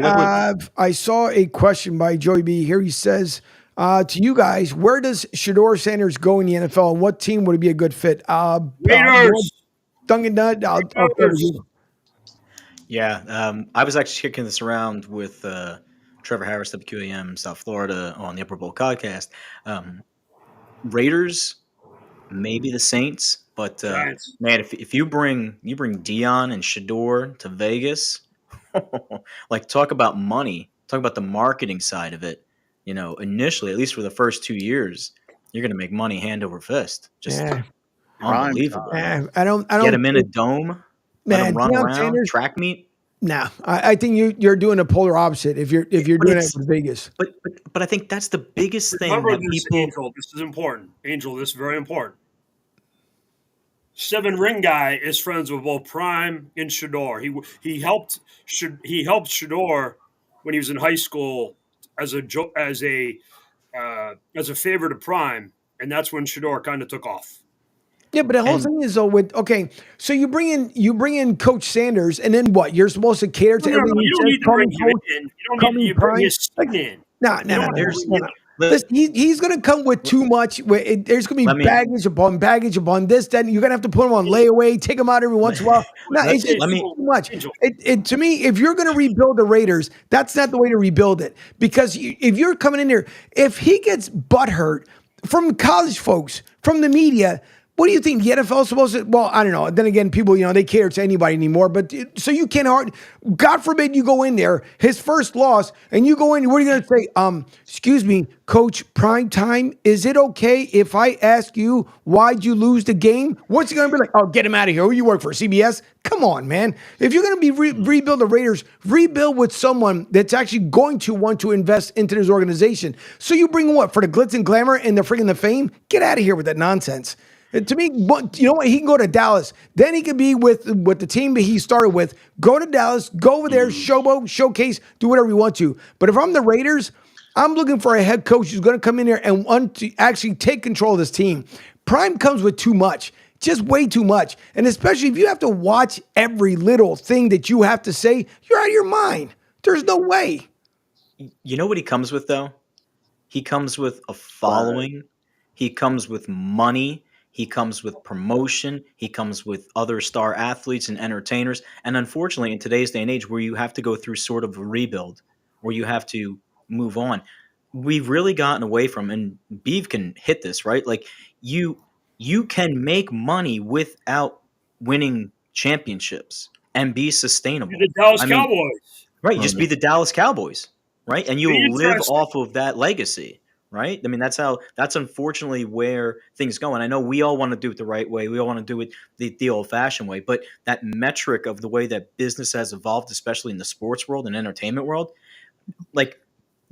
I saw a question by Joey B. Here he says, to you guys, where does Shedeur Sanders go in the NFL, and what team would it be a good fit?
Raiders.
Duncan Dunn. I'll
Yeah, I was actually kicking this around with Trevor Harris, WQAM, South Florida, on the Upper Bowl podcast. Raiders, maybe the Saints, but man, if you bring Dion and Shedeur to Vegas, like talk about money, talk about the marketing side of it. Initially, at least for the first 2 years, you're going to make money hand over fist. Just unbelievable.
I don't
get him in a dome. Let him run around,
Sanders,
track meet.
Nah, I think you're doing the polar opposite if you're doing it with Vegas.
But I think that's the biggest thing.
Remember this, Angel. This is important. Angel, this is very important. 7-ring guy is friends with both Prime and Shedeur. He helped Shedeur when he was in high school as a favorite of Prime, and that's when Shedeur kind of took off.
Yeah, but the whole thing is though so you bring in Coach Sanders, and then what? You're supposed to cater to everything.
You don't need to bring him in. You don't need to bring his son in.
He's going to come with too much. There's going to be baggage upon this. Then you're going to have to put him on layaway, take him out every once in a while. No, it's too much. To me, if you're going to rebuild the Raiders, that's not the way to rebuild it. Because if you're coming in there, if he gets butthurt from college folks, from the media, what do you think? The NFL is supposed to, well, I don't know. Then again, people, they cater to anybody anymore. But so you can't, God forbid you go in there, his first loss, and you go in, what are you going to say? Excuse me, Coach Primetime, is it okay if I ask you why'd you lose the game? What's he going to be like? Oh, get him out of here. Who you work for, CBS? Come on, man. If you're going to be rebuild the Raiders, rebuild with someone that's actually going to want to invest into this organization. So you bring what? For the glitz and glamour and the freaking fame? Get out of here with that nonsense. To me, you know what? He can go to Dallas. Then he can be with the team that he started with. Go to Dallas, go over there, showboat, showcase, do whatever you want to. But if I'm the Raiders, I'm looking for a head coach who's going to come in there and want to actually take control of this team. Prime comes with too much, just way too much. And especially if you have to watch every little thing that you have to say, you're out of your mind. There's no way.
You know what he comes with, though? He comes with a following. He comes with money. He comes with promotion. He comes with other star athletes and entertainers. And unfortunately, in today's day and age where you have to go through sort of a rebuild, where you have to move on, we've really gotten away from, and Beav can hit this, right? Like you can make money without winning championships and be sustainable.
The Dallas Cowboys.
Right. Just be the Dallas Cowboys, right? And you will live off of that legacy. Right? I mean, that's unfortunately where things go. And I know we all want to do it the right way. We all want to do it the old-fashioned way. But that metric of the way that business has evolved, especially in the sports world and entertainment world, like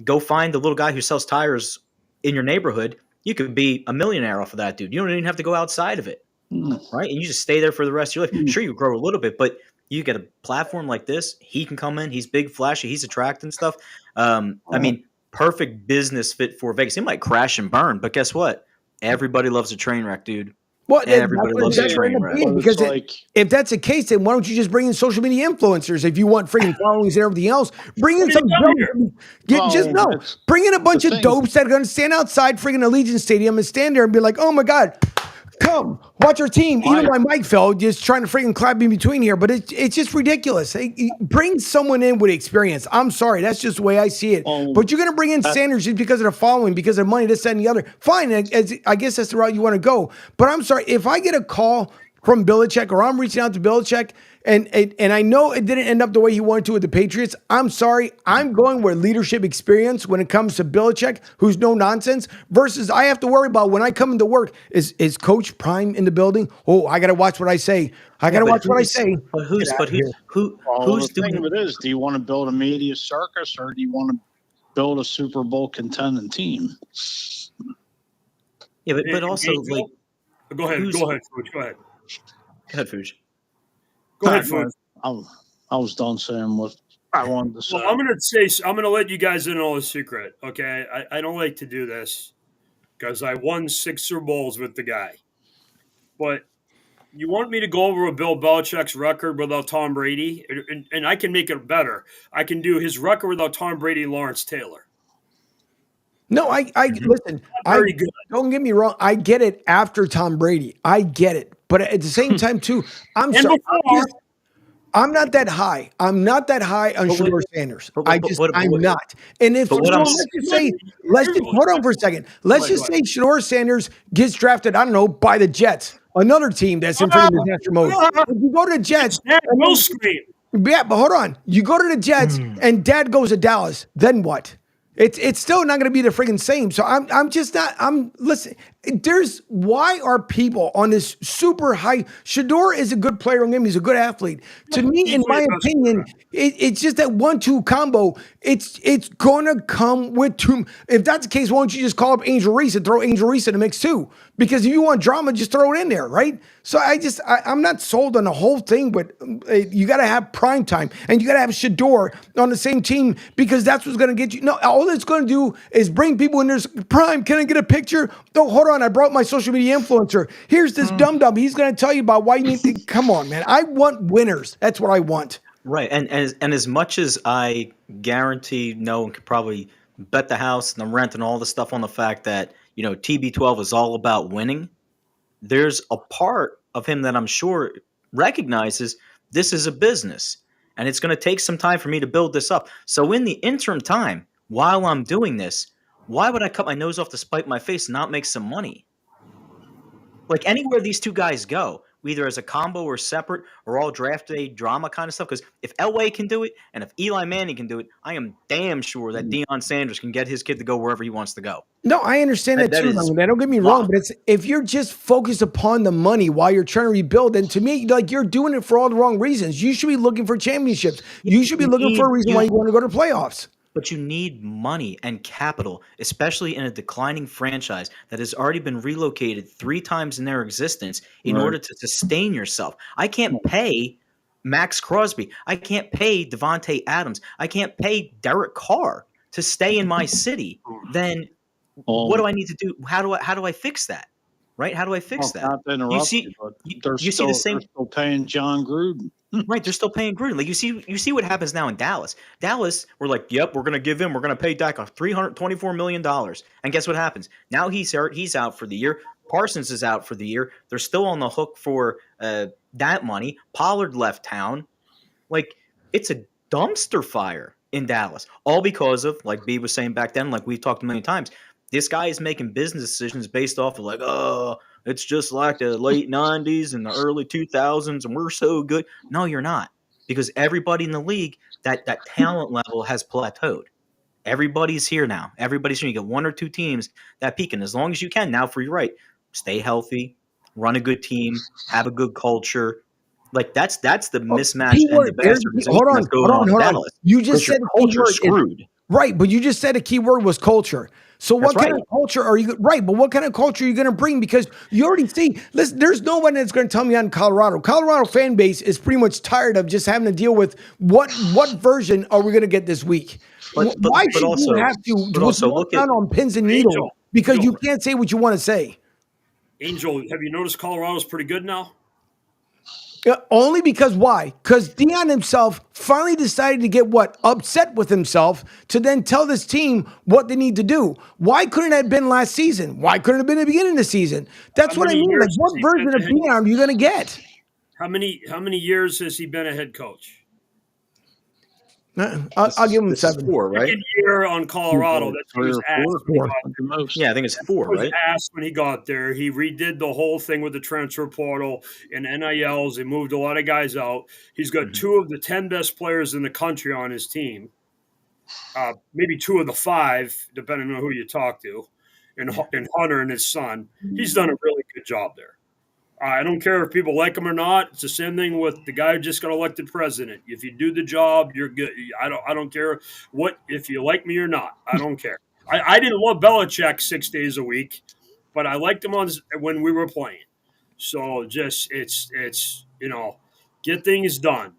go find the little guy who sells tires in your neighborhood. You could be a millionaire off of that dude. You don't even have to go outside of it. Right? And you just stay there for the rest of your life. Sure, you grow a little bit, but you get a platform like this. He can come in. He's big, flashy. He's attracting stuff. I mean, perfect business fit for Vegas. It might crash and burn, but guess what? Everybody loves a train wreck, dude.
Well,
and everybody loves a
that's
train
right,
wreck.
because if that's the case, then why don't you just bring in social media influencers if you want freaking followings and everything else? Bring in some bring in a bunch of dopes that are going to stand outside freaking Allegiant Stadium and stand there and be like, oh my God, come watch our team. Even my mic fell just trying to freaking clap in between here, but it's just ridiculous. Hey, bring someone in with experience. I'm sorry, that's just the way I see it. But you're going to bring in Sanders just because of the following, because of money, this, that, and the other. Fine, I guess that's the route you want to go. But I'm sorry, if I get a call from Belichick or I'm reaching out to Belichick and I know it didn't end up the way he wanted to with the Patriots, I'm sorry. I'm going with leadership experience when it comes to Belichick, who's no nonsense, versus I have to worry about when I come into work, is Coach Prime in the building? Oh, I got to watch what I say. I got to watch what I say.
Who's
the thing of it is, do you want to build a media circus or do you want to build a Super Bowl contending team?
Yeah, but also, like...
Go ahead, Fuge. Go ahead.
Go ahead, Fuge.
Go ahead, Fuge.
I was done saying what I wanted to say.
Well, I'm gonna let you guys in on a secret. Okay, I don't like to do this because I won 6 Super Bowls with the guy. But you want me to go over Bill Belichick's record without Tom Brady, and I can make it better. I can do his record without Tom Brady, Lawrence Taylor.
No, I listen.
Very good.
Don't get me wrong. I get it after Tom Brady. I get it, but at the same time, too, I'm sorry. I'm not that high. I'm not that high on Shedeur Sanders. I'm not. And if hold on for a second. Let's just say Shedeur Sanders gets drafted. I don't know, by the Jets, another team that's in freaking disaster mode. If you go to the Jets,
will scream.
Yeah, but hold on. You go to the Jets, and Dad goes to Dallas. Then what? It's still not going to be the friggin' same. So I'm just not. Listen. Why are people on this super high? Shedeur is a good player on him. He's a good athlete. To me, in my opinion, it's just that 1-2 combo. It's gonna come with two. If that's the case, why don't you just call up Angel Reese and throw Angel Reese in the mix too? Because if you want drama, just throw it in there, right? So I'm not sold on the whole thing, but you got to have prime time and you got to have Shedeur on the same team because that's what's going to get you. No, all it's going to do is bring people in there. Prime, can I get a picture? No, hold on. I brought my social media influencer. Here's this dum-dum. He's going to tell you about why you need to. Come on, man. I want winners. That's what I want.
Right. And as much as I guarantee no one could probably bet the house and the rent and all the stuff on the fact that, TB12 is all about winning, there's a part of him that I'm sure recognizes this is a business and it's going to take some time for me to build this up. So in the interim time, while I'm doing this, why would I cut my nose off to spite my face and not make some money? Like anywhere these two guys go, either as a combo or separate or all draft day drama kind of stuff. Because if Elway can do it and if Eli Manning can do it, I am damn sure that Deion Sanders can get his kid to go wherever he wants to go.
No, I understand that too. Don't get me wrong, but if you're just focused upon the money while you're trying to rebuild, then to me, like you're doing it for all the wrong reasons. You should be looking for championships. You should be looking for a reason why you want to go to playoffs.
But you need money and capital, especially in a declining franchise that has already been relocated 3 times in their existence in order to sustain yourself. I can't pay Max Crosby. I can't pay Devontae Adams. I can't pay Derek Carr to stay in my city. Then what do I need to do? How do I fix that? Right? How do I fix that?
Not to interrupt you, but they're still paying John Gruden.
Right, they're still paying Gruden. Like you see what happens now in Dallas. Dallas, we're like, yep, we're gonna pay Dak $324 million. And guess what happens? Now he's hurt, he's out for the year. Parsons is out for the year. They're still on the hook for that money. Pollard left town. Like it's a dumpster fire in Dallas. All because of, like B was saying back then, like we've talked a million times, this guy is making business decisions based off of like, it's just like the late 90s and the early 2000s, and we're so good. No, you're not. Because everybody in the league, that talent level has plateaued. Everybody's here now. Everybody's here. You get 1 or 2 teams that peak. And as long as you can, now for your right, stay healthy, run a good team, have a good culture. Like that's the mismatch and the bastard.
Hold on. You just said
culture screwed.
Right, but you just said a key word was culture. So what kind of culture are you right? But what kind of culture are you going to bring? Because you already see, listen, there's no one that's going to tell me on Colorado. Colorado fan base is pretty much tired of just having to deal with what version are we going to get this week? Why should you have to look down on pins and needles because you can't say what you want to say?
Angel, have you noticed Colorado's pretty good now?
Only because why? Because Deion himself finally decided to get upset with himself to then tell this team what they need to do. Why couldn't it have been last season? Why couldn't it have been the beginning of the season? That's what I mean. Like, what version of Deion are you going to get?
How many years has he been a head coach?
I'll give him 7.
4, right?
Second year on Colorado. That's what he was asked.
Yeah, I think it's 4, right?
Asked when he got there. He redid the whole thing with the transfer portal and NILs. He moved a lot of guys out. He's got 2 of the 10 best players in the country on his team. Maybe 2 of the 5, depending on who you talk to. And Hunter and his son. He's done a really good job there. I don't care if people like him or not. It's the same thing with the guy who just got elected president. If you do the job, you're good. I don't care if you like me or not. I don't care. I didn't love Belichick 6 days a week, but I liked him when we were playing. So just it's get things done.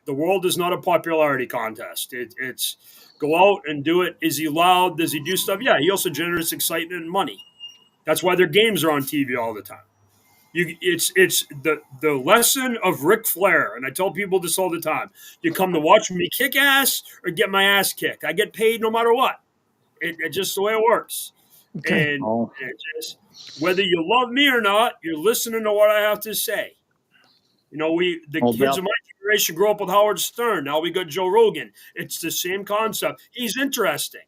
The world is not a popularity contest. It's go out and do it. Is he loud? Does he do stuff? Yeah, he also generates excitement and money. That's why their games are on TV all the time. It's the lesson of Ric Flair, and I tell people this all the time. You come to watch me kick ass or get my ass kicked. I get paid no matter what. It's just the way it works. Okay. And just, whether you love me or not, you're listening to what I have to say. Kids of my generation grew up with Howard Stern. Now we got Joe Rogan. It's the same concept. He's interesting.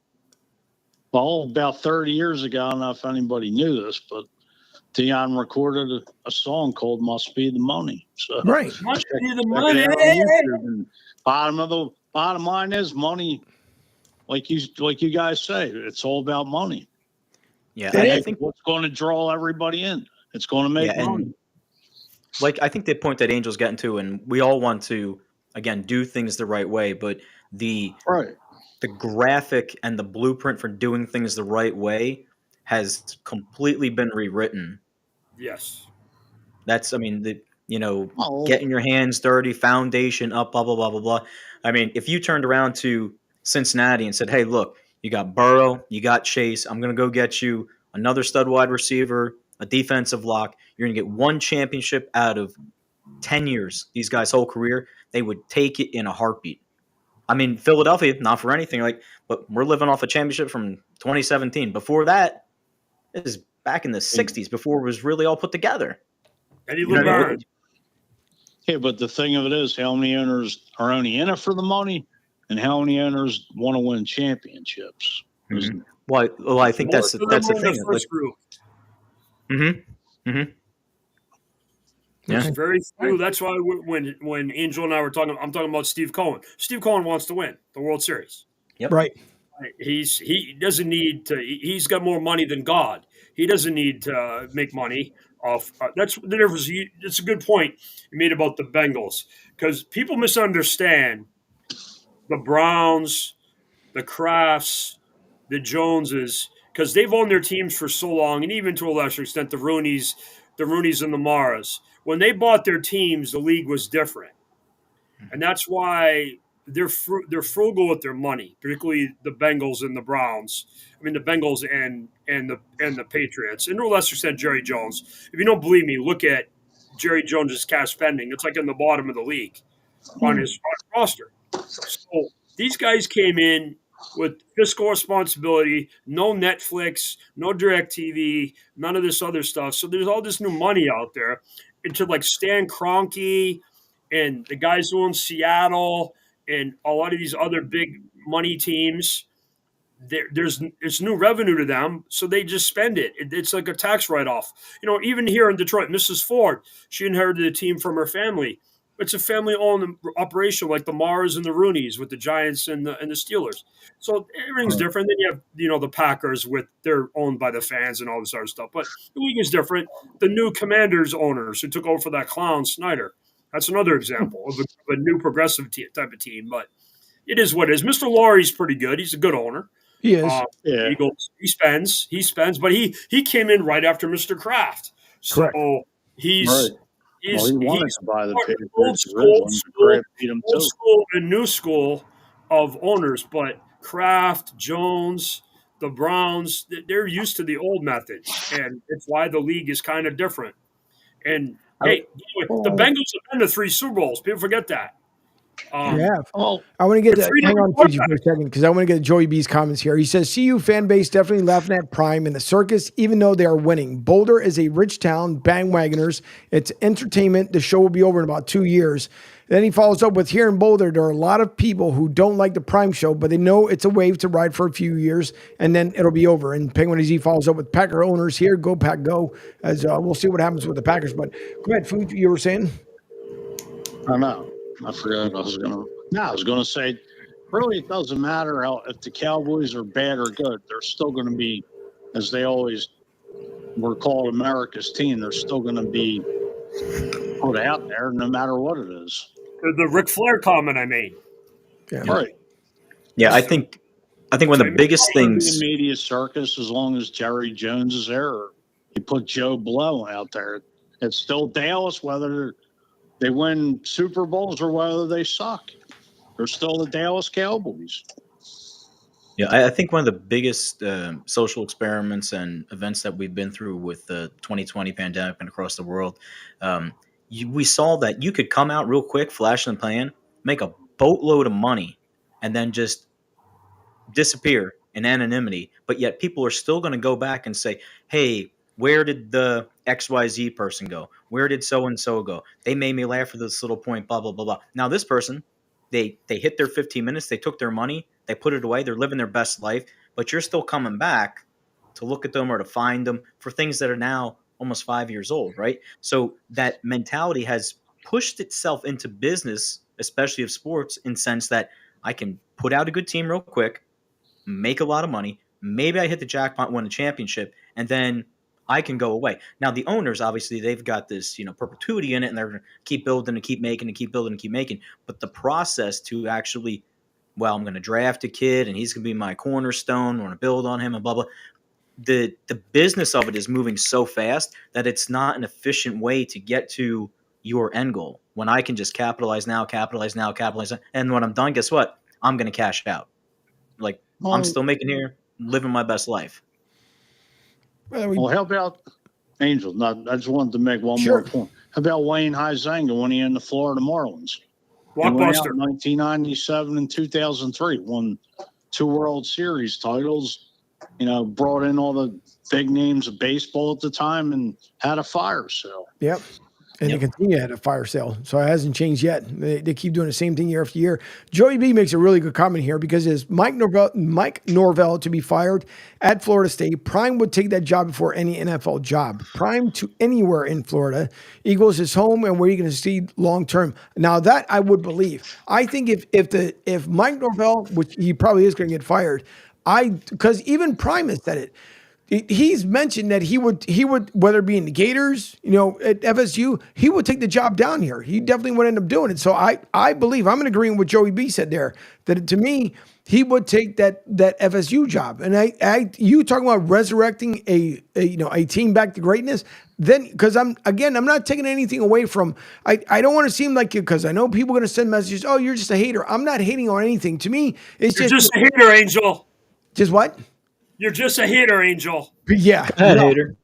Well, about 30 years ago, I don't know if anybody knew this, but Deion recorded a song called "Must Be the Money." So
right,
must be the money.
Bottom line is money. Like you guys say, it's all about money.
Yeah,
and I think what's going to draw everybody in. It's going to make money.
I think the point that Angel's getting to, and we all want to again do things the right way, but the graphic and the blueprint for doing things the right way has completely been rewritten.
Yes.
That's, getting your hands dirty, foundation up, blah, blah, blah, blah, blah. I mean, if you turned around to Cincinnati and said, hey, look, you got Burrow, you got Chase, I'm going to go get you another stud wide receiver, a defensive lock. You're going to get 1 championship out of 10 years, these guys' whole career, they would take it in a heartbeat. I mean, Philadelphia, not for anything, but we're living off a championship from 2017. Before that, it was back in the 60s before it was really all put together.
Yeah, but the thing of it is, how many owners are only in it for the money, and how many owners want to win championships?
Mm-hmm. Well, I think that's the thing.
First group.
Yeah.
It's very true. That's why when Angel and I were talking, I'm talking about Steve Cohen. Steve Cohen wants to win the World Series.
Yep.
Right.
He doesn't need to. He's got more money than God. He doesn't need to make money off. That's the difference. It's a good point you made about the Bengals, because people misunderstand the Browns, the Krafts, the Joneses, because they've owned their teams for so long, and even to a lesser extent, the Rooneys and the Maras. When they bought their teams, the league was different, and that's why they're frugal with their money, particularly the Bengals and the Browns. I mean, the Bengals and the Patriots, and to a lesser extent, Jerry Jones. If you don't believe me, look at Jerry Jones's cash spending. It's like in the bottom of the league on his roster. So these guys came in with fiscal responsibility, no Netflix, no DirecTV, none of this other stuff. So there's all this new money out there. And to Stan Kroenke and the guys who own Seattle and a lot of these other big money teams, it's new revenue to them, so they just spend it. It's like a tax write-off. Even here in Detroit, Mrs. Ford, she inherited a team from her family. It's a family-owned operation, like the Mars and the Rooneys with the Giants and the Steelers. So everything's different. Then you have, the Packers they're owned by the fans and all this other stuff. But the league is different. The new Commanders owners who took over for that clown Snyder. That's another example of a new progressive type of team. But it is what it is. Mr. Laurie's pretty good. He's a good owner.
He is.
He spends, but he came in right after Mr. Kraft. So he's.
Right. He wanted to buy the Patriots.
Old school and new school of owners, but Kraft, Jones, the Browns, they're used to the old methods, and it's why the league is kind of different. And hey, the Bengals have been to 3 Super Bowls. People forget that.
Yeah. I want to get hang on Fiji for a second because I want to get Joey B's comments here. He says, CU fan base definitely laughing at Prime and the circus, even though they are winning. Boulder is a rich town, bandwagoners. It's entertainment. The show will be over in about 2 years. Then he follows up with, here in Boulder, there are a lot of people who don't like the Prime show, but they know it's a wave to ride for a few years, and then it'll be over. And Penguin AZ follows up with Packer owners here. Go, Pack, go. As we'll see what happens with the Packers. But go ahead, Food, you were saying?
I know. I forgot what I was going to. No, I was going to say, really, it doesn't matter if the Cowboys are bad or good. They're still going to be, as they always were called, America's team. They're still going to be put out there no matter what it is.
The Ric Flair comment I made.
Yeah.
Right.
Yeah, I think one of the biggest things.
Media circus, as long as Jerry Jones is there, or you put Joe Blow out there, it's still Dallas, whether they win Super Bowls or whether they suck. They're still the Dallas Cowboys.
Yeah, I think one of the biggest social experiments and events that we've been through with the 2020 pandemic and across the world, we saw that you could come out real quick, flash in the pan, make a boatload of money, and then just disappear in anonymity. But yet people are still going to go back and say, hey, where did the XYZ person go? Where did so-and-so go? They made me laugh for this little point, blah, blah, blah, blah. Now this person, they hit their 15 minutes, they took their money, they put it away, they're living their best life, but you're still coming back to look at them or to find them for things that are now almost 5 years old, right? So that mentality has pushed itself into business, especially of sports, in sense that I can put out a good team real quick, make a lot of money, maybe I hit the jackpot, win a championship, and then I can go away. Now, the owners, obviously, they've got this, perpetuity in it, and they're going to keep building and keep making and keep building and keep making. But the process to actually, I'm going to draft a kid, and he's going to be my cornerstone. We're going to build on him and blah, blah. The business of it is moving so fast that it's not an efficient way to get to your end goal. When I can just capitalize now, and when I'm done, guess what? I'm going to cash out. I'm still making here, living my best life.
Well, how about Angel? I just wanted to make one more point. How about Wayne Huizenga when he in the Florida Marlins?
Blockbuster.
1997 and 2003, won 2 World Series titles. Brought in all the big names of baseball at the time and had a fire sale.
Yep. And they continue to have a fire sale. So it hasn't changed yet. They keep doing the same thing year after year. Joey B makes a really good comment here because is Mike Norvell to be fired at Florida State, Prime would take that job before any NFL job. Prime to anywhere in Florida equals his home and where you're going to see long term. Now that I would believe. I think if Mike Norvell, which he probably is going to get fired, because even Prime has said it. He's mentioned that he would, whether it be in the Gators, at FSU, he would take the job down here. He definitely would end up doing it. So I believe I'm in agreement with Joey B said there that to me, he would take that FSU job. And you talking about resurrecting a team back to greatness. Then, because I'm not taking anything away from. I don't want to seem like because I know people are going to send messages. Oh, you're just a hater. I'm not hating on anything. To me, you're
just a hater, Angel.
Just what?
You're just a hater, Angel.
Yeah.
Hater.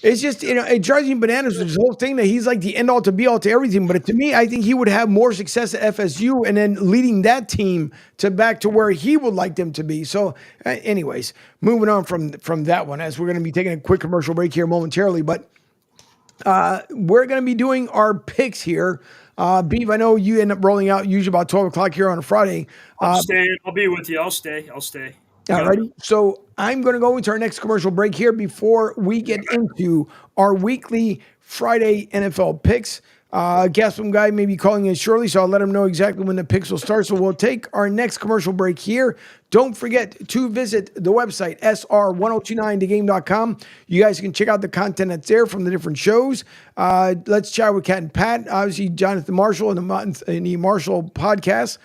It's just, it drives me bananas with this whole thing that he's like the end all to be all to everything. But to me, I think he would have more success at FSU and then leading that team back to where he would like them to be. So anyways, moving on from that one, as we're going to be taking a quick commercial break here momentarily, but we're going to be doing our picks here. Beef, I know you end up rolling out usually about 12 o'clock here on a Friday.
I'll stay. I'll be with you. I'll stay.
All righty. So I'm going to go into our next commercial break here before we get into our weekly Friday NFL picks. Gaslam guy may be calling in shortly, so I'll let him know exactly when the picks will start. So we'll take our next commercial break here. Don't forget to visit the website, sr1029thegame.com. You guys can check out the content that's there from the different shows. Let's chat with Cat and Pat, obviously Jonathan Marshall in the Marshall podcast.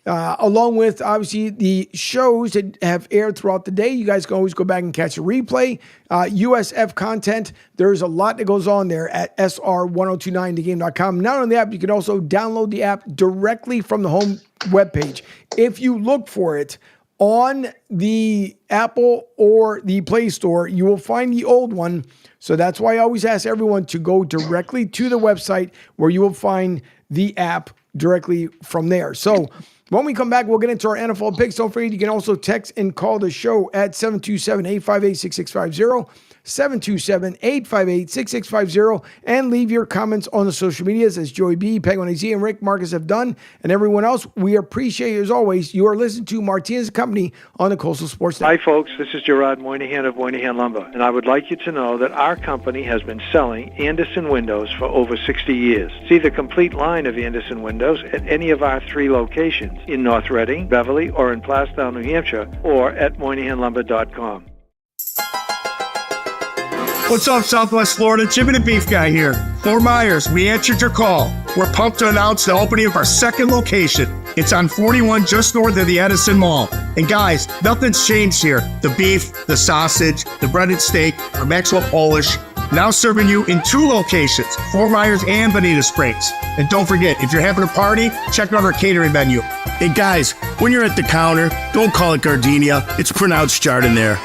Along with, obviously, the shows that have aired throughout the day. You guys can always go back and catch a replay. USF content. There's a lot that goes on there at sr1029thegame.com. Not only that, but you can also download the app directly from the home webpage. If you look for it on the Apple or the Play Store. You will find the old one. So that's why I always ask everyone to go directly to the website where you will find the app directly from there. So when we come back, we'll get into our NFL picks. Don't forget, you can also text and call the show at 727-858-6650. 727-858-6650, and leave your comments on the social medias as Joey B, Penguin AZ, and Rick Marcus have done, and everyone else. We appreciate you as always. You are listening to Martinez Company on the Coastal Sports Network.
Hi, folks. This is Gerard Moynihan of Moynihan Lumber, and I would like you to know that our company has been selling Anderson windows for over 60 years. See the complete line of Anderson windows at any of our 3 locations in North Reading, Beverly, or in Plastown, New Hampshire, or at MoynihanLumber.com.
What's up, Southwest Florida? Jim and the Beef Guy here. Fort Myers, we answered your call. We're pumped to announce the opening of our second location. It's on 41 just north of the Edison Mall. And guys, nothing's changed here. The beef, the sausage, the breaded steak, our Maxwell Polish. Now serving you in 2 locations, Fort Myers and Bonita Springs. And don't forget, if you're having a party, check out our catering menu. Hey guys, when you're at the counter, don't call it gardenia. It's pronounced Chardonnay.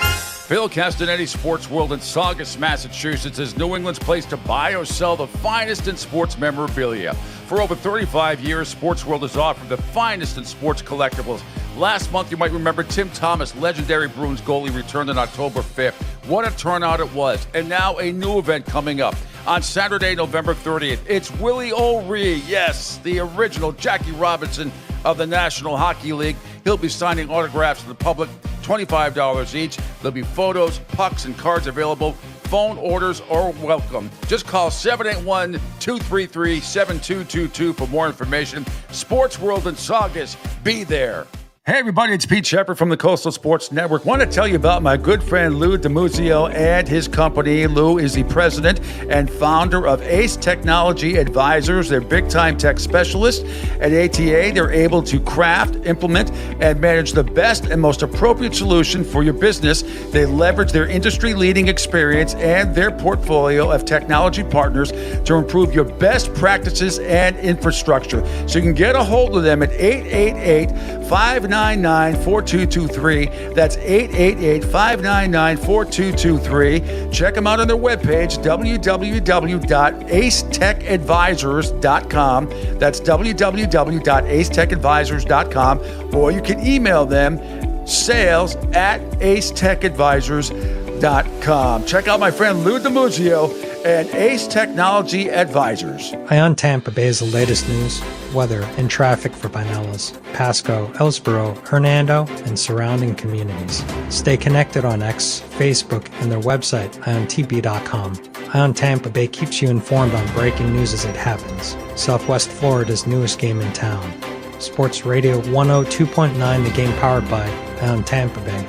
Phil Castanetti, Sports World in Saugus, Massachusetts, is New England's place to buy or sell the finest in sports memorabilia. For over 35 years, Sports World has offered the finest in sports collectibles. Last month, you might remember Tim Thomas, legendary Bruins goalie, returned on October 5th. What a turnout it was. And now a new event coming up. On Saturday, November 30th, it's Willie O'Ree, yes, the original Jackie Robinson of the National Hockey League. He'll be signing autographs to the public, $25 each. There'll be photos, pucks, and cards available. Phone orders are welcome. Just call 781-233-7222 for more information. Sports World in Saugus. Be there. Hey everybody, it's Pete Shepard from the Coastal Sports Network. Want to tell you about my good friend Lou DiMuzio and his company. Lou is the president and founder of Ace Technology Advisors. They're big-time tech specialists. At ATA, they're able to craft, implement, and manage the best and most appropriate solution for your business. They leverage their industry-leading experience and their portfolio of technology partners to improve your best practices and infrastructure. So you can get a hold of them at 888-599-4223. That's 888-599-4223. Check them out on their webpage, www.acetechadvisors.com. That's www.acetechadvisors.com. Or you can email them, sales@acetechadvisors.com. Check out my friend Lou DiMuzio and Ace Technology Advisors.
Ion Tampa Bay is the latest news, weather, and traffic for Pinellas, Pasco, Ellsboro, Hernando, and surrounding communities. Stay connected on X, Facebook, and their website, iontp.com. Ion Tampa Bay keeps you informed on breaking news as it happens. Southwest Florida's newest game in town. Sports Radio 102.9, the game powered by Ion Tampa Bay.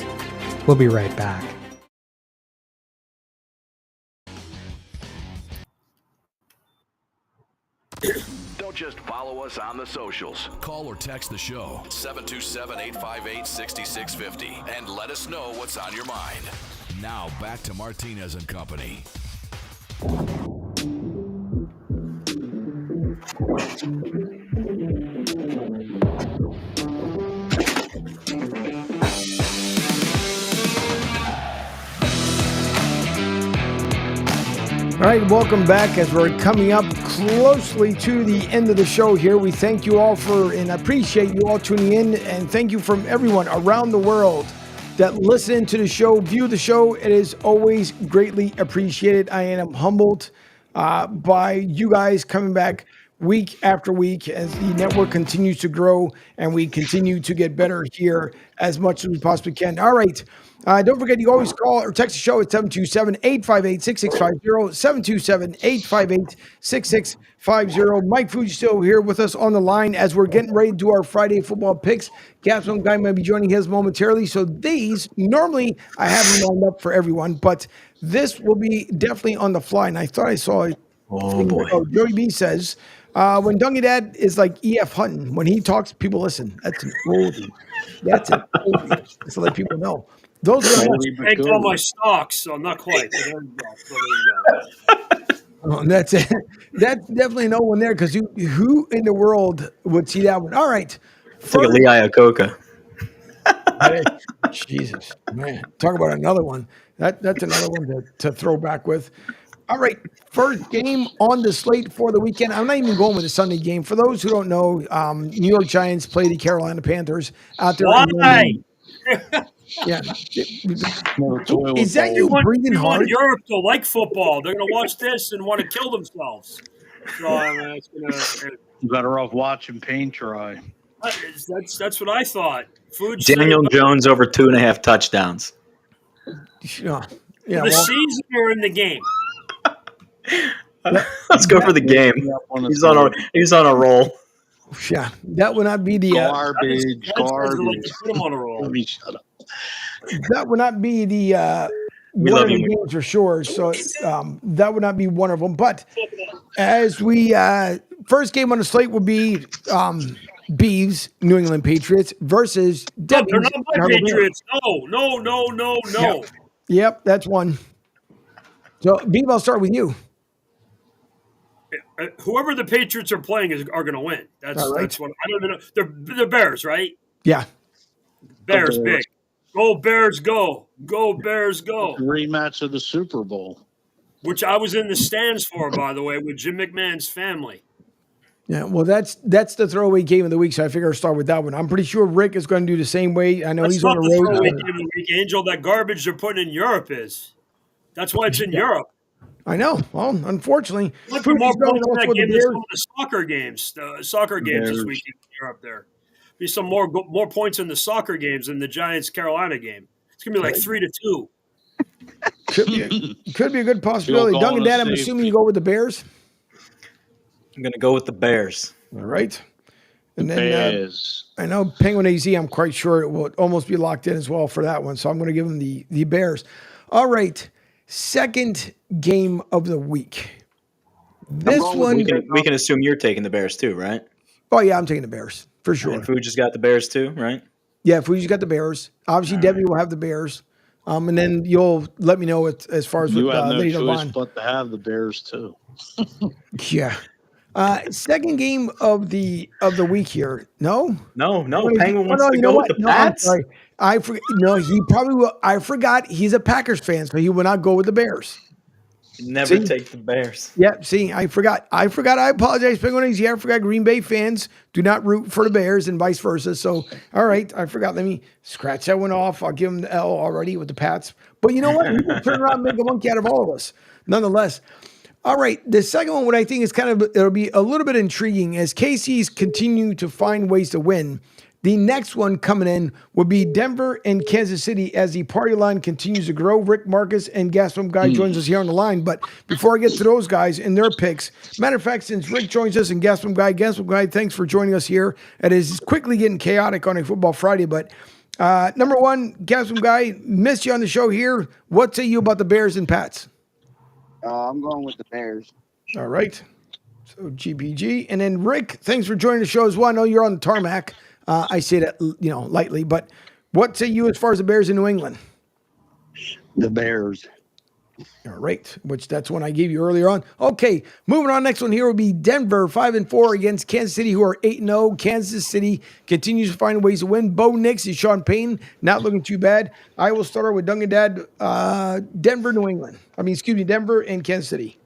We'll be right back.
Don't just follow us on the socials. Call or text the show 727-858-6650 and let us know what's on your mind. Now back to Martinez and Company.
All right, welcome back as we're coming up closely to the end of the show here. We thank you all and appreciate you all tuning in, and thank you from everyone around the world that listen to the show, view the show. It is always greatly appreciated. I am humbled by you guys coming back week after week as the network continues to grow and we continue to get better here as much as we possibly can. All right. Don't forget, you always call or text the show at 727-858-6650, 727-858-6650. Mike Fuji still here with us on the line as we're getting ready to do our Friday football picks. Capstone Guy might be joining his momentarily. So these, normally I have them lined up for everyone, but this will be definitely on the fly. And I thought I saw it.
Oh, boy.
Joey B says, when Dungy Dad is like E.F. Hutton, when he talks, people listen. That's an oldie. That's an oldie. Just to let people know. Those are
Take all my stocks, so not quite. But there you go. So there you go.
Oh, that's it. That's definitely no one there because who in the world would see that one? All right.
It's like a Lee Iacocca.
Jesus, man. Talk about another one. That's another one to throw back with. All right. First game on the slate for the weekend. I'm not even going with the Sunday game. For those who don't know, New York Giants play the Carolina Panthers out there.
Why?
Yeah. Is that you breathing
people
hard?
in Europe don't like football. They're going to watch this and want to kill themselves. So it's gonna.
Better off watching paint dry.
That's what I thought. Food.
Daniel Jones over 2.5 touchdowns.
Yeah.
The season or in the game.
Let's go for the game. He's on a roll.
Yeah, that would not be the
garbage.
Put him on a roll.
Let me shut up.
That would not be the one of the games for sure. So that would not be one of them. But as we first game on the slate will be Beavs, New England Patriots versus
No, they're not my Patriots. No.
Yep, that's one. So Beav, I'll start with you.
Whoever the Patriots are playing are going to win. That's what I don't know. They're Bears, right?
Yeah.
Bears big. Go Bears, go. Go Bears, go.
Rematch of the Super Bowl.
Which I was in the stands for, by the way, with Jim McMahon's family.
Yeah, well, that's the throwaway game of the week, so I figure I'll start with that one. I'm pretty sure Rick is going to do the same way. I know he's on the road.
Throwaway game of the week, Angel. That garbage they're putting in Europe is. That's why it's in Europe.
I know. Well, unfortunately,
more points in that game than some of the soccer games. The soccer games this weekend in Europe. There be some more points in the soccer games than the Giants Carolina game. It's gonna be like 3-2.
Could be a good possibility. Duncan, Dad, I'm assuming you go with the Bears.
I'm gonna go with the Bears.
All right. And then I know Penguin AZ. I'm quite sure it will almost be locked in as well for that one. So I'm going to give them the Bears. All right. Second game of the week. This one
we can assume you're taking the Bears too, right?
Oh yeah, I'm taking the Bears for sure.
And Fuji's got the Bears too, right?
Yeah, Fuji's got the Bears. Obviously, Debbie will have the Bears. And then you'll let me know as far as
you have no choice but to have the Bears too.
Yeah. Second game of the week here. No.
Penguin wants to go with the Pats.
I'm sorry. I forgot. No, he probably will. I forgot. He's a Packers fan, so he will not go with the Bears.
Never take the Bears.
Yeah. See, I forgot. I apologize, Penguins. Yeah, I forgot. Green Bay fans do not root for the Bears and vice versa. So, all right, I forgot. Let me scratch that one off. I'll give him the L already with the Pats. But you know what? He will turn around and make a monkey out of all of us. Nonetheless. All right, the second one, what I think is it'll be a little bit intriguing as KC's continue to find ways to win. The next one coming in will be Denver and Kansas City as the party line continues to grow. Rick Marcus and Gaston Guy joins us here on the line. But before I get to those guys and their picks, matter of fact, since Rick joins us and Gaston Guy, thanks for joining us here. It is quickly getting chaotic on a Football Friday, but number one, Gaston Guy, missed you on the show here. What say you about the Bears and Pats?
I'm going with the Bears.
All right. So GPG. And then Rick, thanks for joining the show as well. I know you're on the tarmac. I say that, lightly, but what say you as far as the Bears in New England?
The Bears.
All right. Which that's one I gave you earlier on. Okay. Moving on. Next one here will be Denver 5-4 against Kansas City, who are 8-0. Kansas City continues to find ways to win. Bo Nix and Sean Payton not looking too bad. I will start with Duncan Dad. Denver, New England. Denver and Kansas City.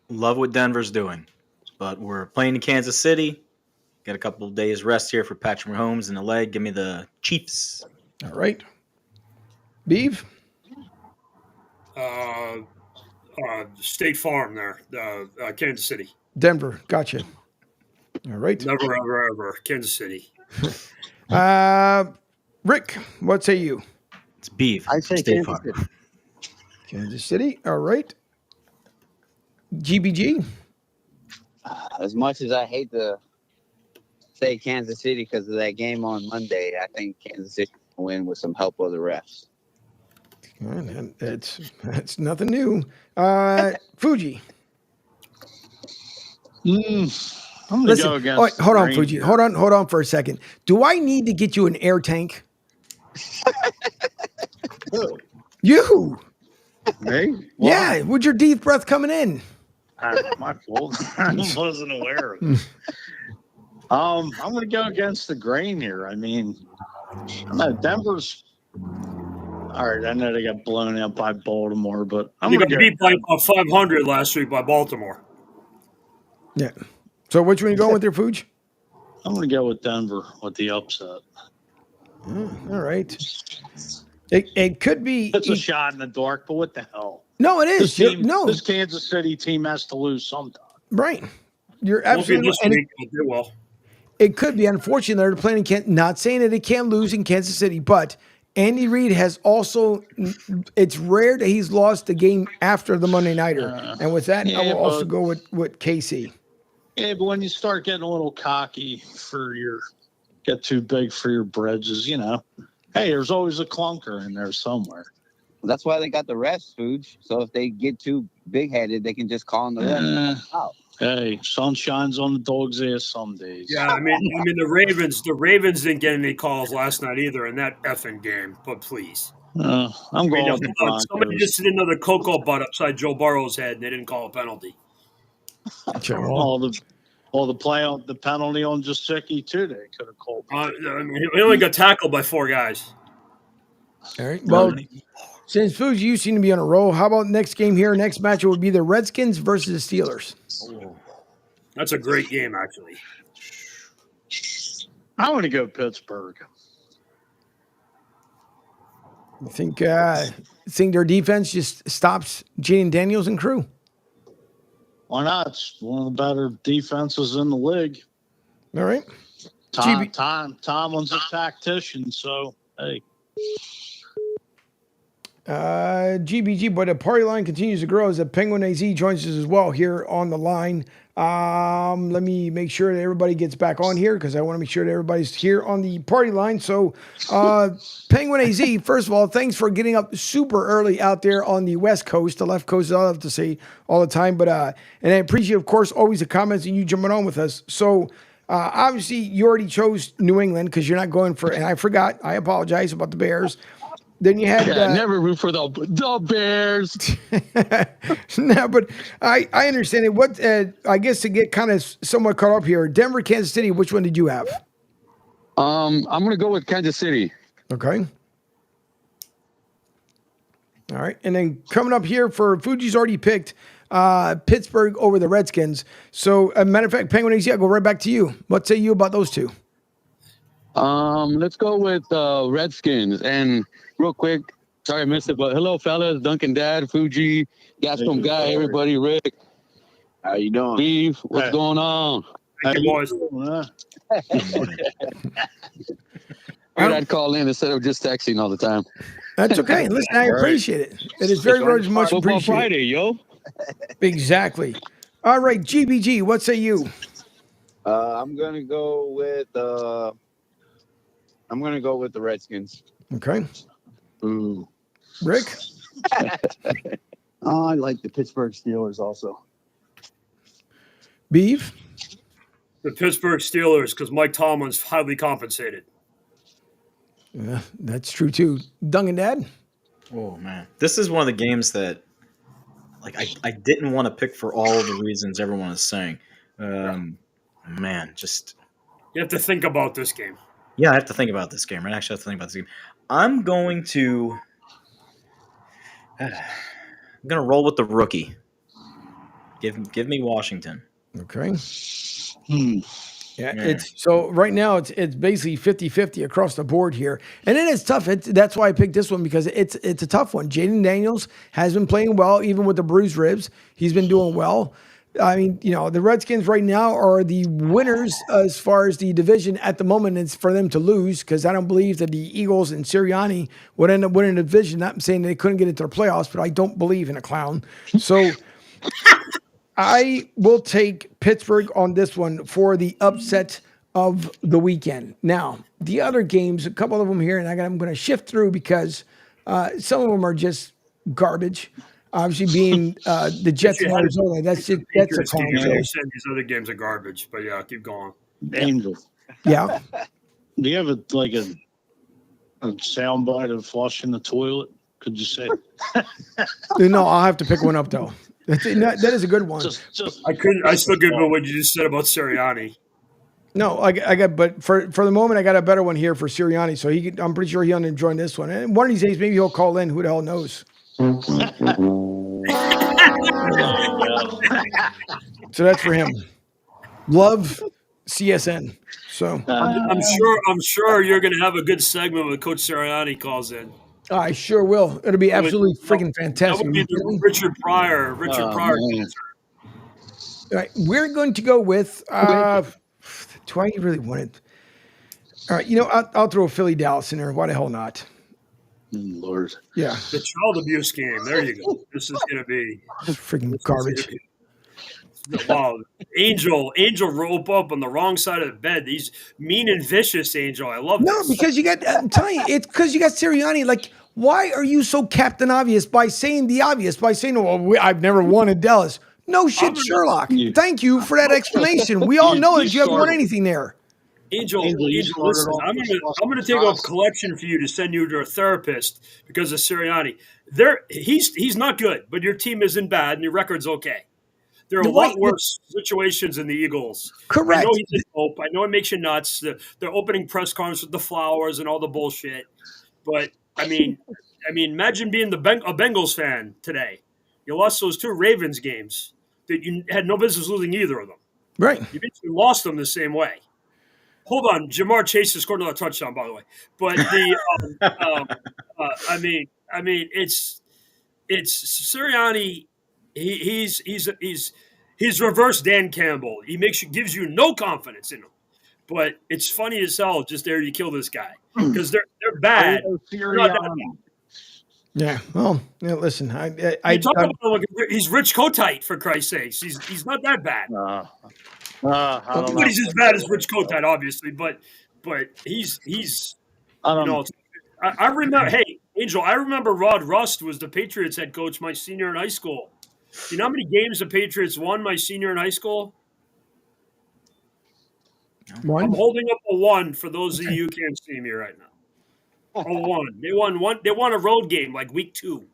Love what Denver's doing, but we're playing in Kansas City. Got a couple of days rest here for Patrick Mahomes in the leg. Give me the Chiefs.
All right. Beeve?
State Farm there, Kansas City.
Denver. Gotcha. All right.
Never, ever. Kansas City.
Rick, what say you?
It's Beeve.
I say
State
Kansas
Farm.
City.
Kansas City. All right. GBG?
As much as I hate to say Kansas City because of that game on Monday, I think Kansas City will win with some help of the refs.
That's nothing new. Fuji.
I'm going to go against.
Hold on, Fuji. Hold on for a second. Do I need to get you an air tank? You.
Me?
Yeah, with your deep breath coming in.
My fault. I wasn't aware of it. I'm going to go against the grain here. I mean, No, Denver's. All right, I know they got blown out by Baltimore, but I'm
They
going
got
to
beat by 500 last week by Baltimore.
Yeah. So which one you going with your Fuji?
I'm going to go with Denver with the upset.
All right. It could be.
It's a shot in the dark, but what the hell?
No, it is.
This Kansas City team has to lose sometime.
Right. You're
Won't be
absolutely
this
right.
week, but they will.
It could be. Unfortunately, they're playing not saying that they can't lose in Kansas City, but Andy Reid has also, it's rare that he's lost the game after the Monday Nighter. And with that, I will also go with KC.
Yeah, but when you start getting a little cocky get too big for your bridges, hey, there's always a clunker in there somewhere.
That's why they got the refs, Fuge. So if they get too big-headed, they can just call on the refs out.
Hey, sun shines on the dog's ass some days.
Yeah, I mean the Ravens didn't get any calls last night either in that effing game. But please,
I'm going with the Broncos.
Somebody just did another cocoa butt upside Joe Burrow's head, and they didn't call a penalty.
All the penalty on Jasicki too. They could have called.
He only got tackled by 4 guys.
All right. Well, since Fuji, you seem to be on a roll, how about next game here? Next matchup would be the Redskins versus the Steelers.
That's a great game, actually.
I want to go Pittsburgh.
I think their defense just stops Jaden Daniels and crew.
Why not? It's one of the better defenses in the league.
All right.
Tomlin's a tactician, so hey.
GBG, but the party line continues to grow as the Penguin AZ joins us as well here on the line. Let me make sure that everybody gets back on here because I want to make sure that everybody's here on the party line. So, Penguin AZ, first of all, thanks for getting up super early out there on the West Coast. The left coast, I'll have to say all the time, but and I appreciate, of course, always the comments and you jumping on with us. So, obviously, you already chose New England because you're not going for, and I forgot. I apologize about the Bears. Then you had
never root for the Bears.
No, but I understand it. What I guess to get kind of somewhat caught up here, Denver, Kansas City. Which one did you have?
I'm gonna go with Kansas City.
Okay. All right, and then coming up here for Fuji's already picked Pittsburgh over the Redskins. So, as a matter of fact, Penguin AZ, I'll go right back to you. What say you about those two?
Let's go with Redskins. And real quick, sorry I missed it, but hello, fellas. Duncan Dad, Fuji, Gascon Guy, everybody, Rick.
How you doing?
Beef, what's going on?
Thank you, boys.
I'd call in instead of just texting all the time.
That's okay. Listen, I appreciate it. It is very, very much
Football
appreciated.
Friday, yo.
Exactly. All right, GBG, what say you?
I'm gonna go with the Redskins.
Okay.
Ooh.
Rick?
I like the Pittsburgh Steelers also.
Beef?
The Pittsburgh Steelers, because Mike Tomlin's highly compensated.
Yeah, that's true too. Duncan Dad?
Oh man, this is one of the games that, like, I didn't want to pick for all of the reasons everyone is saying. Man, just
you have to think about this game.
Yeah, I have to think about this game. I actually have to think about this game. I'm going to roll with the rookie. Give me Washington.
Okay. Yeah, it's so right now it's basically 50-50 across the board here. And it is tough. That's why I picked this one because it's a tough one. Jaden Daniels has been playing well, even with the bruised ribs. He's been doing well. I mean, the Redskins right now are the winners as far as the division at the moment. It's for them to lose because I don't believe that the Eagles and Sirianni would end up winning the division. Not saying they couldn't get into the playoffs, but I don't believe in a clown. So I will take Pittsburgh on this one for the upset of the weekend. Now, the other games, a couple of them here, and I'm going to shift through because some of them are just garbage. Obviously, being the Jets in Arizona, that's a clown show.
These other games are garbage, but yeah, keep going.
Angel.
Yeah.
Do you have a soundbite of flushing the toilet? Could you say?
No, I'll have to pick one up though. That is a good one.
I still couldn't go what you just said about Sirianni.
No, I got, but for the moment, I got a better one here for Sirianni. So I'm pretty sure he'll enjoy this one. And one of these days, maybe he'll call in. Who the hell knows? So that's for him. Love CSN. So
I'm sure you're going to have a good segment when Coach Sirianni calls in.
I sure will. It'll be absolutely freaking fantastic.
That would be the Richard Pryor.
All right, we're going to go with. Do I really want it? All right, I'll throw Philly Dallas in there. Why the hell not?
Lord.
Yeah.
The child abuse game. There you go. This is going to be
freaking garbage.
Wow. Angel rope up on the wrong side of the bed. He's mean and vicious, Angel. I love
No,
this.
because I'm telling you, it's because you got Sirianni. Like, why are you so Captain Obvious by saying the obvious, by saying, well, I've never won in Dallas? No shit, Sherlock. Thank you for that explanation. We all know that you haven't won anything there.
Angel, listen, I'm gonna take up a collection for you to send you to a therapist because of Sirianni. He's not good, but your team isn't bad and your record's okay. There are a lot worse situations in the Eagles.
Correct.
I know he's a hope. I know it makes you nuts. They're opening press conference with the flowers and all the bullshit. But I mean, imagine being a Bengals fan today. You lost those 2 Ravens games that you had no business losing either of them.
Right.
You basically lost them the same way. Hold on, Jamar Chase has scored another touchdown, by the way. But I mean, it's Sirianni. He's reverse Dan Campbell. He gives you no confidence in him. But it's funny as hell just there to kill this guy because they're bad. They're not that bad.
Yeah. Well, listen,
he's Rich Kotite, for Christ's sakes. He's not that bad. Nobody's as bad as Rich Kotite, obviously, but he's I remember. Hey, Angel, I remember Rod Rust was the Patriots head coach my senior in high school. You know how many games the Patriots won my senior in high school?
One.
I'm holding up a 1 for those of you who can't see me right now. A 1. They won a road game like week 2.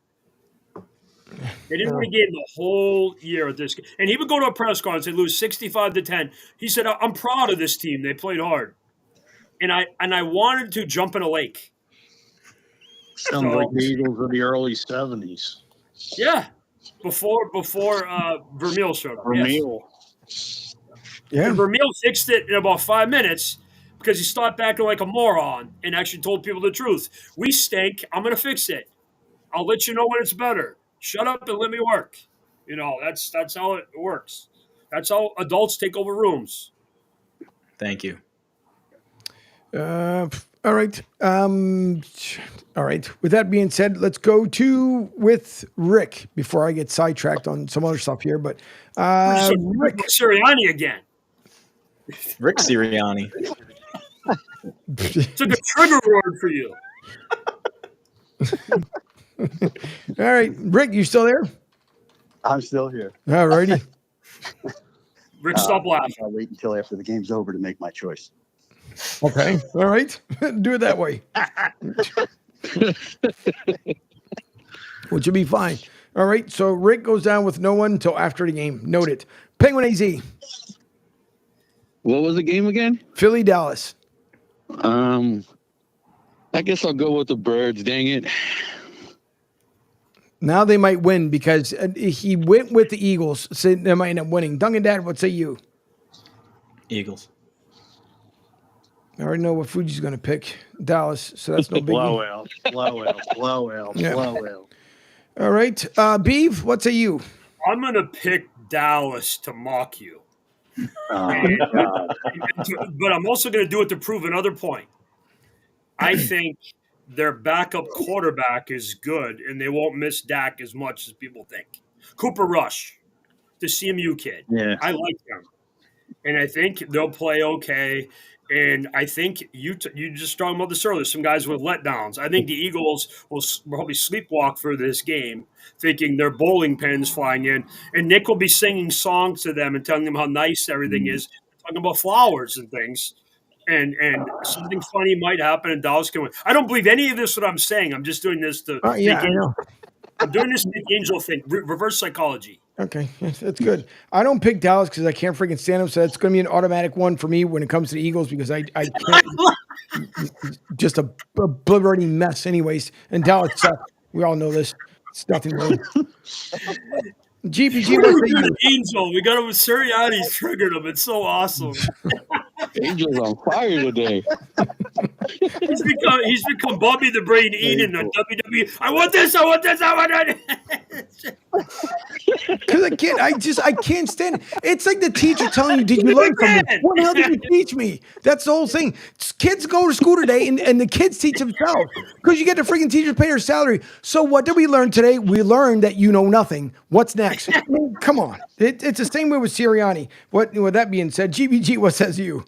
They didn't win a game the whole year at this game. And he would go to a press conference and lose 65-10. He said, I'm proud of this team. They played hard. And I wanted to jump in a lake.
Sounds like the Eagles of the early 70s.
Yeah. Before Vermeil showed up.
Vermeil.
Yes.
Yeah.
And Vermeil fixed it in about 5 minutes because he stopped acting like a moron and actually told people the truth. We stink. I'm going to fix it. I'll let you know when it's better. Shut up and let me work. That's how it works. That's how adults take over rooms.
Thank you.
All right. All right. With that being said, let's go with Rick before I get sidetracked on some other stuff here. But
Rick Sirianni again.
Rick Sirianni.
It's like a trigger word for you.
All right, Rick, you still there?
I'm still here.
All righty.
Rick, stop laughing.
I'll wait until after the game's over to make my choice.
Okay. All right. Do it that way. Which will be fine. All right. So Rick goes down with no one until after the game. Noted. Penguin AZ.
What was the game again?
Philly Dallas.
I guess I'll go with the Birds. Dang it.
Now they might win because he went with the Eagles, so they might end up winning. Duncan Dad, what say you?
Eagles.
I already know what Fuji's going to pick. Dallas, so that's no biggie.
Blowout.
All right. Beeve, what say you?
I'm going to pick Dallas to mock you. But I'm also going to do it to prove another point. I think their backup quarterback is good, and they won't miss Dak as much as people think. Cooper Rush, the CMU kid.
Yeah.
I like him. And I think they'll play okay. And I think you just talking about this earlier, some guys with letdowns. I think the Eagles will probably sleepwalk through this game thinking their bowling pins flying in. And Nick will be singing songs to them and telling them how nice everything is, talking about flowers and things. And something funny might happen and Dallas can win. I don't believe any of this what I'm saying. I'm just doing this to
I know.
I'm doing this to make Angel think. Reverse psychology.
Okay, that's good. I don't pick Dallas because I can't freaking stand them, so that's going to be an automatic one for me when it comes to the Eagles because I can't. Just a obliterating mess, anyways. And Dallas, we all know this. It's nothing new. GPG, what say you?
Angel, we got him with Sirianni's triggered him. It's so awesome.
Angel's on fire today.
He's become Bobby the Brain Eden on WWE. I want this. I want that.
Because I can't stand it. It's like the teacher telling you, did you learn something? What the hell did you teach me? That's the whole thing. Kids go to school today and the kids teach themselves because you get the freaking teacher pay their salary. So what did we learn today? We learned that you know nothing. What's next? I mean, come on. It's the same way with Sirianni. With that being said, GBG, what says you?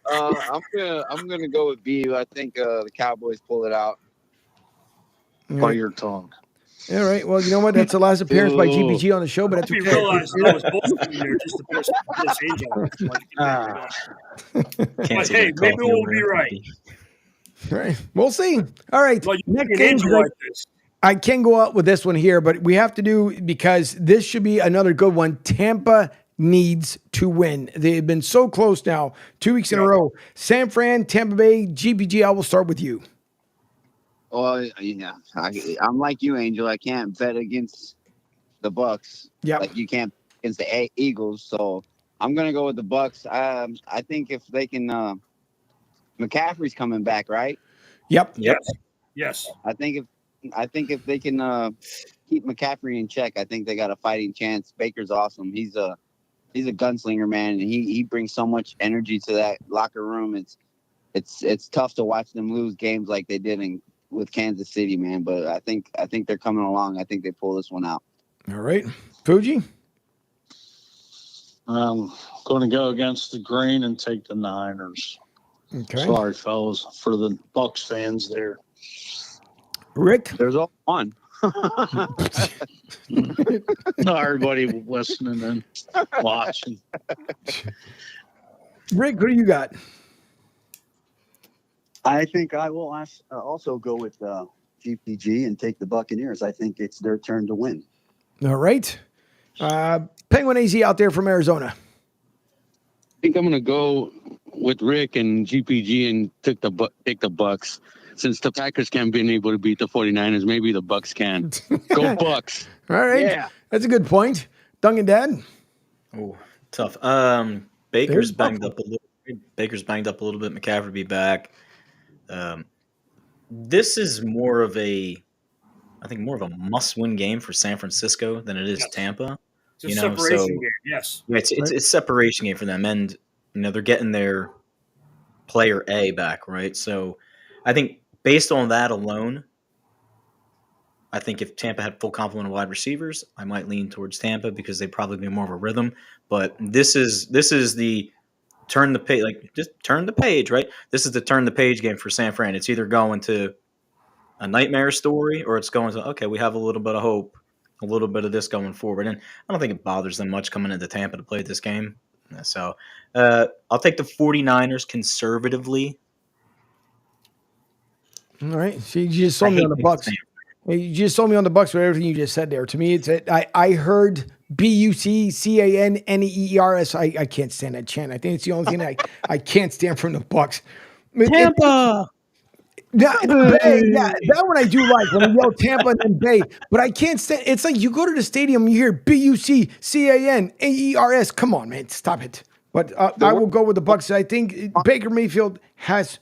I'm gonna go with B. I think the Cowboys pull it out.
By your tongue.
All right. Well, you know what? That's the last appearance by GPG on the show, but that's
We
okay.
realized that was both of you there just to piss Angel. But hey, maybe we'll be right.
All right. We'll see. All right.
Well,
Next game.
like this.
I can go out with this one here, but we have to do because this should be another good one. Tampa needs to win. They've been so close now, 2 weeks in a row. San Fran, Tampa Bay, GPG, I will start with you.
Well, yeah, I'm like you, Angel. I can't bet against the Bucks.
Yeah,
like you can't against the Eagles. So I'm gonna go with the Bucks. I think if they can, McCaffrey's coming back, right?
Yep.
Yes.
I think if they can keep McCaffrey in check, I think they got a fighting chance. Baker's awesome. He's a gunslinger, man, and he brings so much energy to that locker room. It's tough to watch them lose games like they did with Kansas City, man. But I think they're coming along. I think they pull this one out.
All right, Fuji.
I'm going to go against the grain and take the Niners.
Okay.
Sorry, fellas, for the Bucks fans there.
Rick,
there's all one.
Not everybody listening and watching.
Rick, what do you got?
I think I will also go with GPG and take the Buccaneers. I think it's their turn to win.
All right. Penguin AZ out there from Arizona.
I think I'm going to go with Rick and GPG and take the Bucks. Since the Packers can't be able to beat the 49ers, maybe the Bucks can. Go Bucks.
All right.
Yeah.
That's a good point. Duncan Dad?
Oh, tough. Baker's banged up a little bit. McCaffrey be back. This is more of a must-win game for San Francisco than it is Tampa.
It's a separation game, yes.
Yeah, it's a separation game for them, and they're getting their player A back, right? So I think based on that alone, I think if Tampa had full complement of wide receivers, I might lean towards Tampa because they'd probably be more of a rhythm. But this is the turn the page, just turn the page, right? This is the turn the page game for San Fran. It's either going to a nightmare story or it's going to, okay, we have a little bit of hope, a little bit of this going forward. And I don't think it bothers them much coming into Tampa to play this game. So I'll take the 49ers conservatively.
All right. So you just sold me on the Bucks. You just sold me on the Bucks with everything you just said there. To me, I heard BUCCANNEERS. I can't stand that chant. I think it's the only thing I can't stand from the Bucks.
Tampa.
That one I do like when I yell Tampa and then Bay, but I can't stand. It's like you go to the stadium, you hear BUCCANNEERS. Come on, man, stop it. But I will go with the Bucks. I think Baker Mayfield has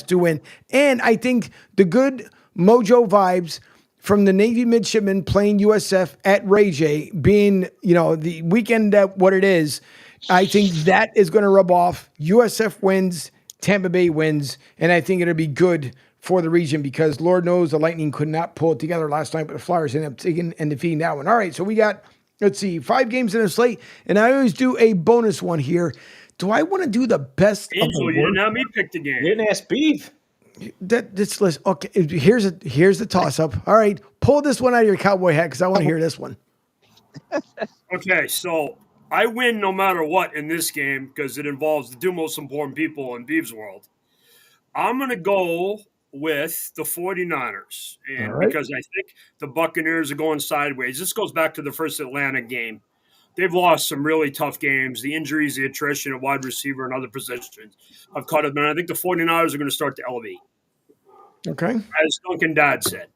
to win, and I think the good mojo vibes from the Navy midshipmen playing USF at Ray J, being the weekend that what it is. I think that is going to rub off. USF wins. Tampa Bay wins, and I think it'll be good for the region because Lord knows the Lightning could not pull it together last night, but the Flyers ended up taking and defeating that one. All right, so we got, 5 games in a slate, and I always do a bonus one here. Do I want to do the best
Angel,
of the
you didn't have me pick the game.
You didn't ask Beef.
This list, okay, here's the toss-up. All right, pull this one out of your cowboy hat because I want to hear this one.
Okay, so I win no matter what in this game because it involves the two most important people in Beef's world. I'm going to go with the 49ers. And
All right.
because I think the Buccaneers are going sideways. This goes back to the first Atlanta game. They've lost some really tough games. The injuries, the attrition at wide receiver and other positions have caught them. And I think the 49ers are going to start to elevate,
Okay.
as Duncan Dad said.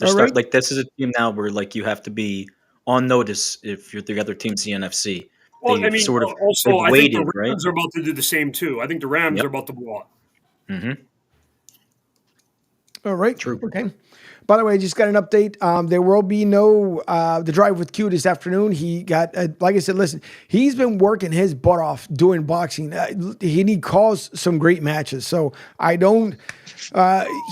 Like this is a team now where like you have to be on notice if you're the other teams in the NFC.
Well,
They've
I mean,
sort of
also,
they've
I think
waited,
the
right?
Rams are about to do the same too. I think the Rams
Yep.
are about to blow up.
Mm-hmm.
All right. True. Okay. By the way, I just got an update. There will be no the drive with Q this afternoon. He got, like I said, listen, he's been working his butt off doing boxing. He calls some great matches. So I don't.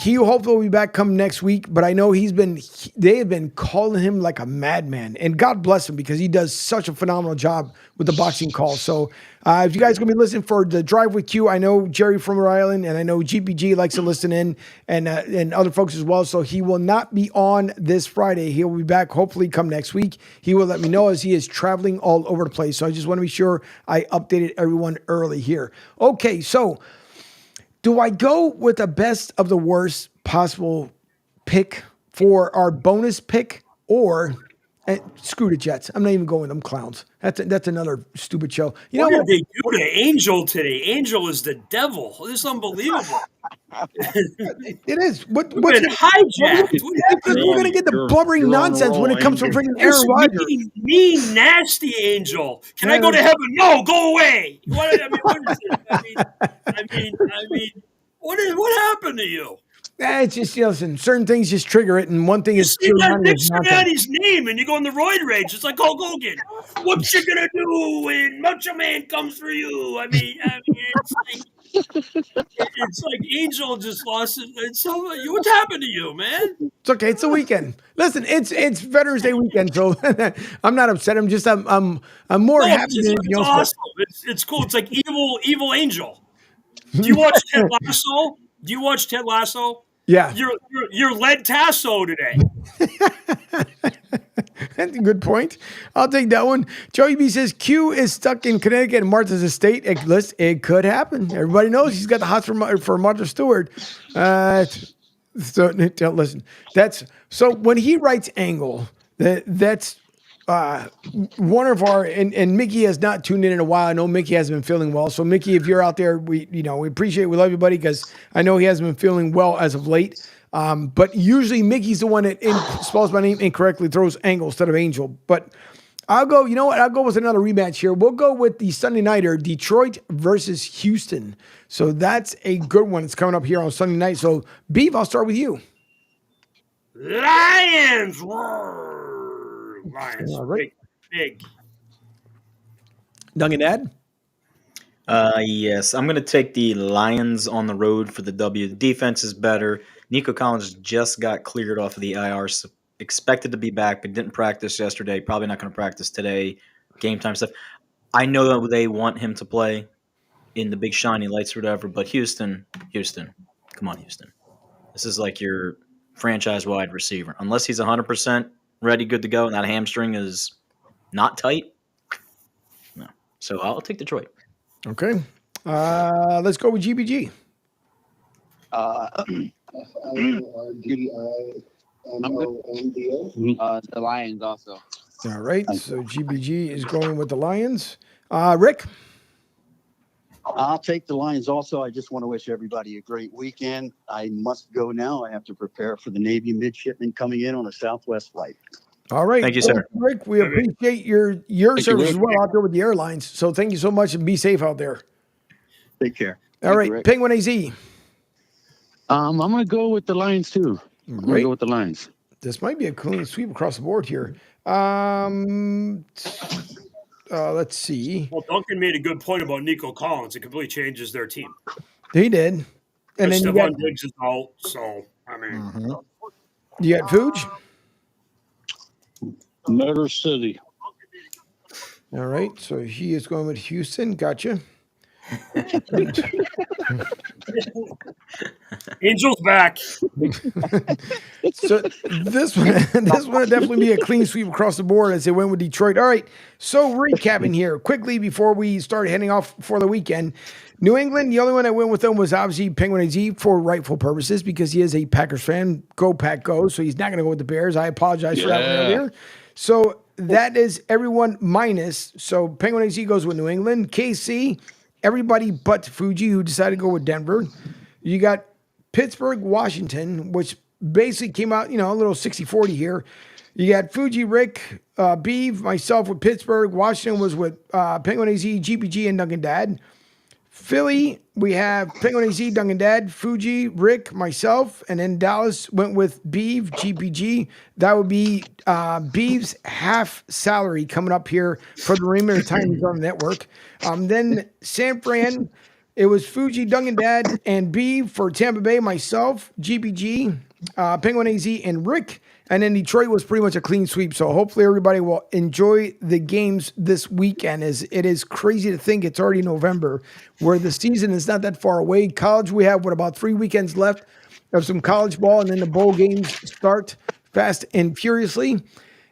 He hopefully will be back come next week. But I know they have been calling him like a madman, and God bless him because he does such a phenomenal job with the boxing call. So if you guys are gonna be listening for the drive with Q, I know Jerry from Rhode Island, and I know GPG likes to listen in, and other folks as well. So he will not be on this Friday. He'll be back hopefully come next week. He will let me know as he is traveling all over the place. So I just want to be sure I updated everyone early here. Okay, so do I go with the best of the worst possible pick for our bonus pick, or screw the Jets? I'm not even going with them clowns. That's another stupid show. You
What
know
did
what?
they do to Angel today? Angel is the devil. This is unbelievable.
It is. What's
been hijacked? What happened?
We're gonna get the blubbering nonsense when it comes from freaking Aaron Rodgers.
Mean, nasty Angel. Can I
Yeah,
go to heaven? No, go away. What is it? I mean, what happened to you?
It's just, listen, certain things just trigger it, and one thing is
You got Nick
nonsense.
Sirianni's name, and you go in the roid rage. It's like Hulk Hogan. What you gonna do when Macho Man comes for you? I mean, it's like Angel just lost it. What's happened to you, man?
It's okay. It's the weekend. Listen, it's Veterans Day weekend, so I'm not upset. I'm just I'm more happy than anything else.
Awesome. It's cool. It's like evil Angel. Do you watch Ted Lasso?
Yeah.
You're led Tasso today.
That's a good point. I'll take that one. Joey B says Q is stuck in Connecticut and Martha's estate. It could happen. Everybody knows he's got the hots for Martha Stewart. So listen, so when he writes Angle, that's one of our and Mickey has not tuned in a while. I know Mickey hasn't been feeling well. So Mickey, if you're out there, we appreciate it. We love you, buddy, because I know he hasn't been feeling well as of late. But usually Mickey's the one that spells my name incorrectly, throws Angle instead of Angel. But I'll go, you know what? I'll go with another rematch here. We'll go with the Sunday nighter, Detroit versus Houston. So that's a good one. It's coming up here on Sunday night. So Beef, I'll start with you.
Lions. Lions.
All right.
Big.
Duncan Dad?
Yes, I'm going to take the Lions on the road for the W. The defense is better. Nico Collins just got cleared off of the IR, so expected to be back, but didn't practice yesterday. Probably not going to practice today. Game time stuff. I know that they want him to play in the big shiny lights or whatever, but Houston, come on, Houston. This is like your franchise wide receiver. Unless he's 100% ready, good to go, and that hamstring is not tight. No. So I'll take Detroit.
Okay. Let's go with GBG.
The Lions also.
All right. So GBG is going with the Lions. Rick?
I'll take the Lions also. I just want to wish everybody a great weekend. I must go now. I have to prepare for the Navy midshipman coming in on a Southwest flight.
All right.
Thank you, sir.
Rick, we appreciate your service as well out there with the airlines. So thank you so much and be safe out there.
Take care.
All right. Penguin AZ.
I'm going to go with the Lions too. I'm going to go with the Lions.
This might be a clean sweep across the board here. Let's see.
Well, Duncan made a good point about Nico Collins. It completely changes their team.
He did. And then
Stephon Diggs is out, so I mean,
you got Fuge?
Motor City.
All right. So he is going with Houston. Gotcha.
Angel's back.
So this one would definitely be a clean sweep across the board as they went with Detroit. All right, so recapping here quickly before we start heading off for the weekend. New England, the only one that went with them was obviously Penguin AZ for rightful purposes because he is a Packers fan. Go Pack Go, so he's not going to go with the Bears. I apologize for that one earlier. So that is everyone minus. So Penguin AZ goes with New England. KC, everybody but Fuji who decided to go with Denver. You got Pittsburgh, Washington, which basically came out, a little 60-40 here. You got Fuji, Rick, Beeve, myself with Pittsburgh. Washington was with Penguin AZ, GPG, and Duncan Dad. Philly, we have Penguin AZ, Duncan Dad, Fuji, Rick, myself, and then Dallas went with Beeve, GPG. That would be Beeve's half salary coming up here for the remainder of the time he's on the network. Then San Fran, it was Fuji, Duncan Dad, and Beeve for Tampa Bay, myself, GPG, Penguin AZ, and Rick. And then Detroit was pretty much a clean sweep. So hopefully everybody will enjoy the games this weekend. As it is crazy to think it's already November, where the season is not that far away. College, we have about 3 weekends left of some college ball, and then the bowl games start fast and furiously.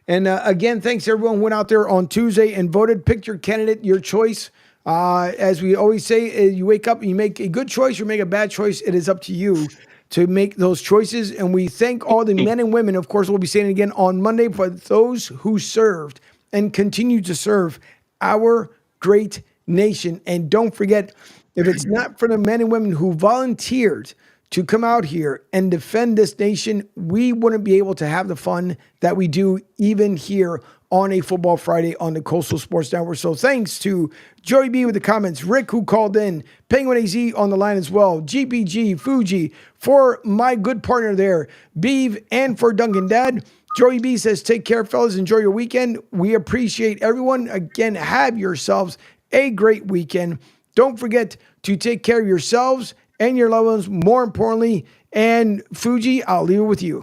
And again, thanks to everyone who went out there on Tuesday and voted. Pick your candidate, your choice. As we always say, you wake up and you make a good choice, you make a bad choice. It is up to you to make those choices. And we thank all the men and women. Of course, we'll be saying it again on Monday, but those who served and continue to serve our great nation. And don't forget, if it's not for the men and women who volunteered to come out here and defend this nation, we wouldn't be able to have the fun that we do even here on a Football Friday on the Coastal Sports Network. So thanks to Joey B with the comments, Rick who called in, Penguin AZ on the line as well, GPG, Fuji, for my good partner there, Beeve, and for Duncan Dad. Joey B says, take care, fellas. Enjoy your weekend. We appreciate everyone. Again, have yourselves a great weekend. Don't forget to take care of yourselves and your loved ones, more importantly. And Fuji, I'll leave it with you.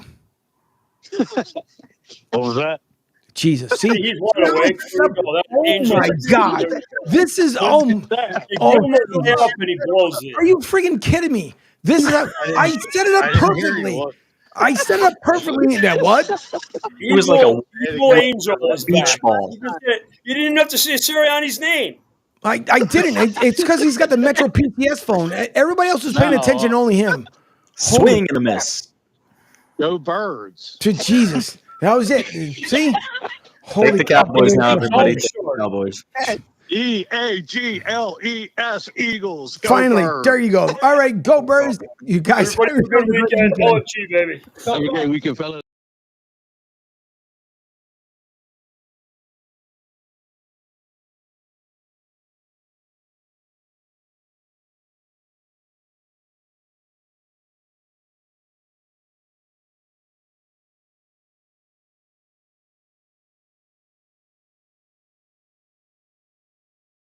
What was that?
Jesus. See?
He's wide awake.
Oh my God. This is and
he blows it.
Are you freaking kidding me? This is I set it up perfectly. I set it up perfectly. That what?
It was like a
Angel
beach ball.
You didn't have to say Sirianni's name.
I didn't. It's because he's got the Metro PCS phone. Everybody else is paying attention, only him.
Swing and a miss.
Go Birds.
To Jesus. That was it. See?
Take the Cowboys now, everybody. Take the Cowboys.
EAGLES Eagles. Go
Finally,
Birds.
there you go. All right, go Birds. You guys.
Everybody have a good weekend. Oh, gee, baby.
Have a great weekend, fellas.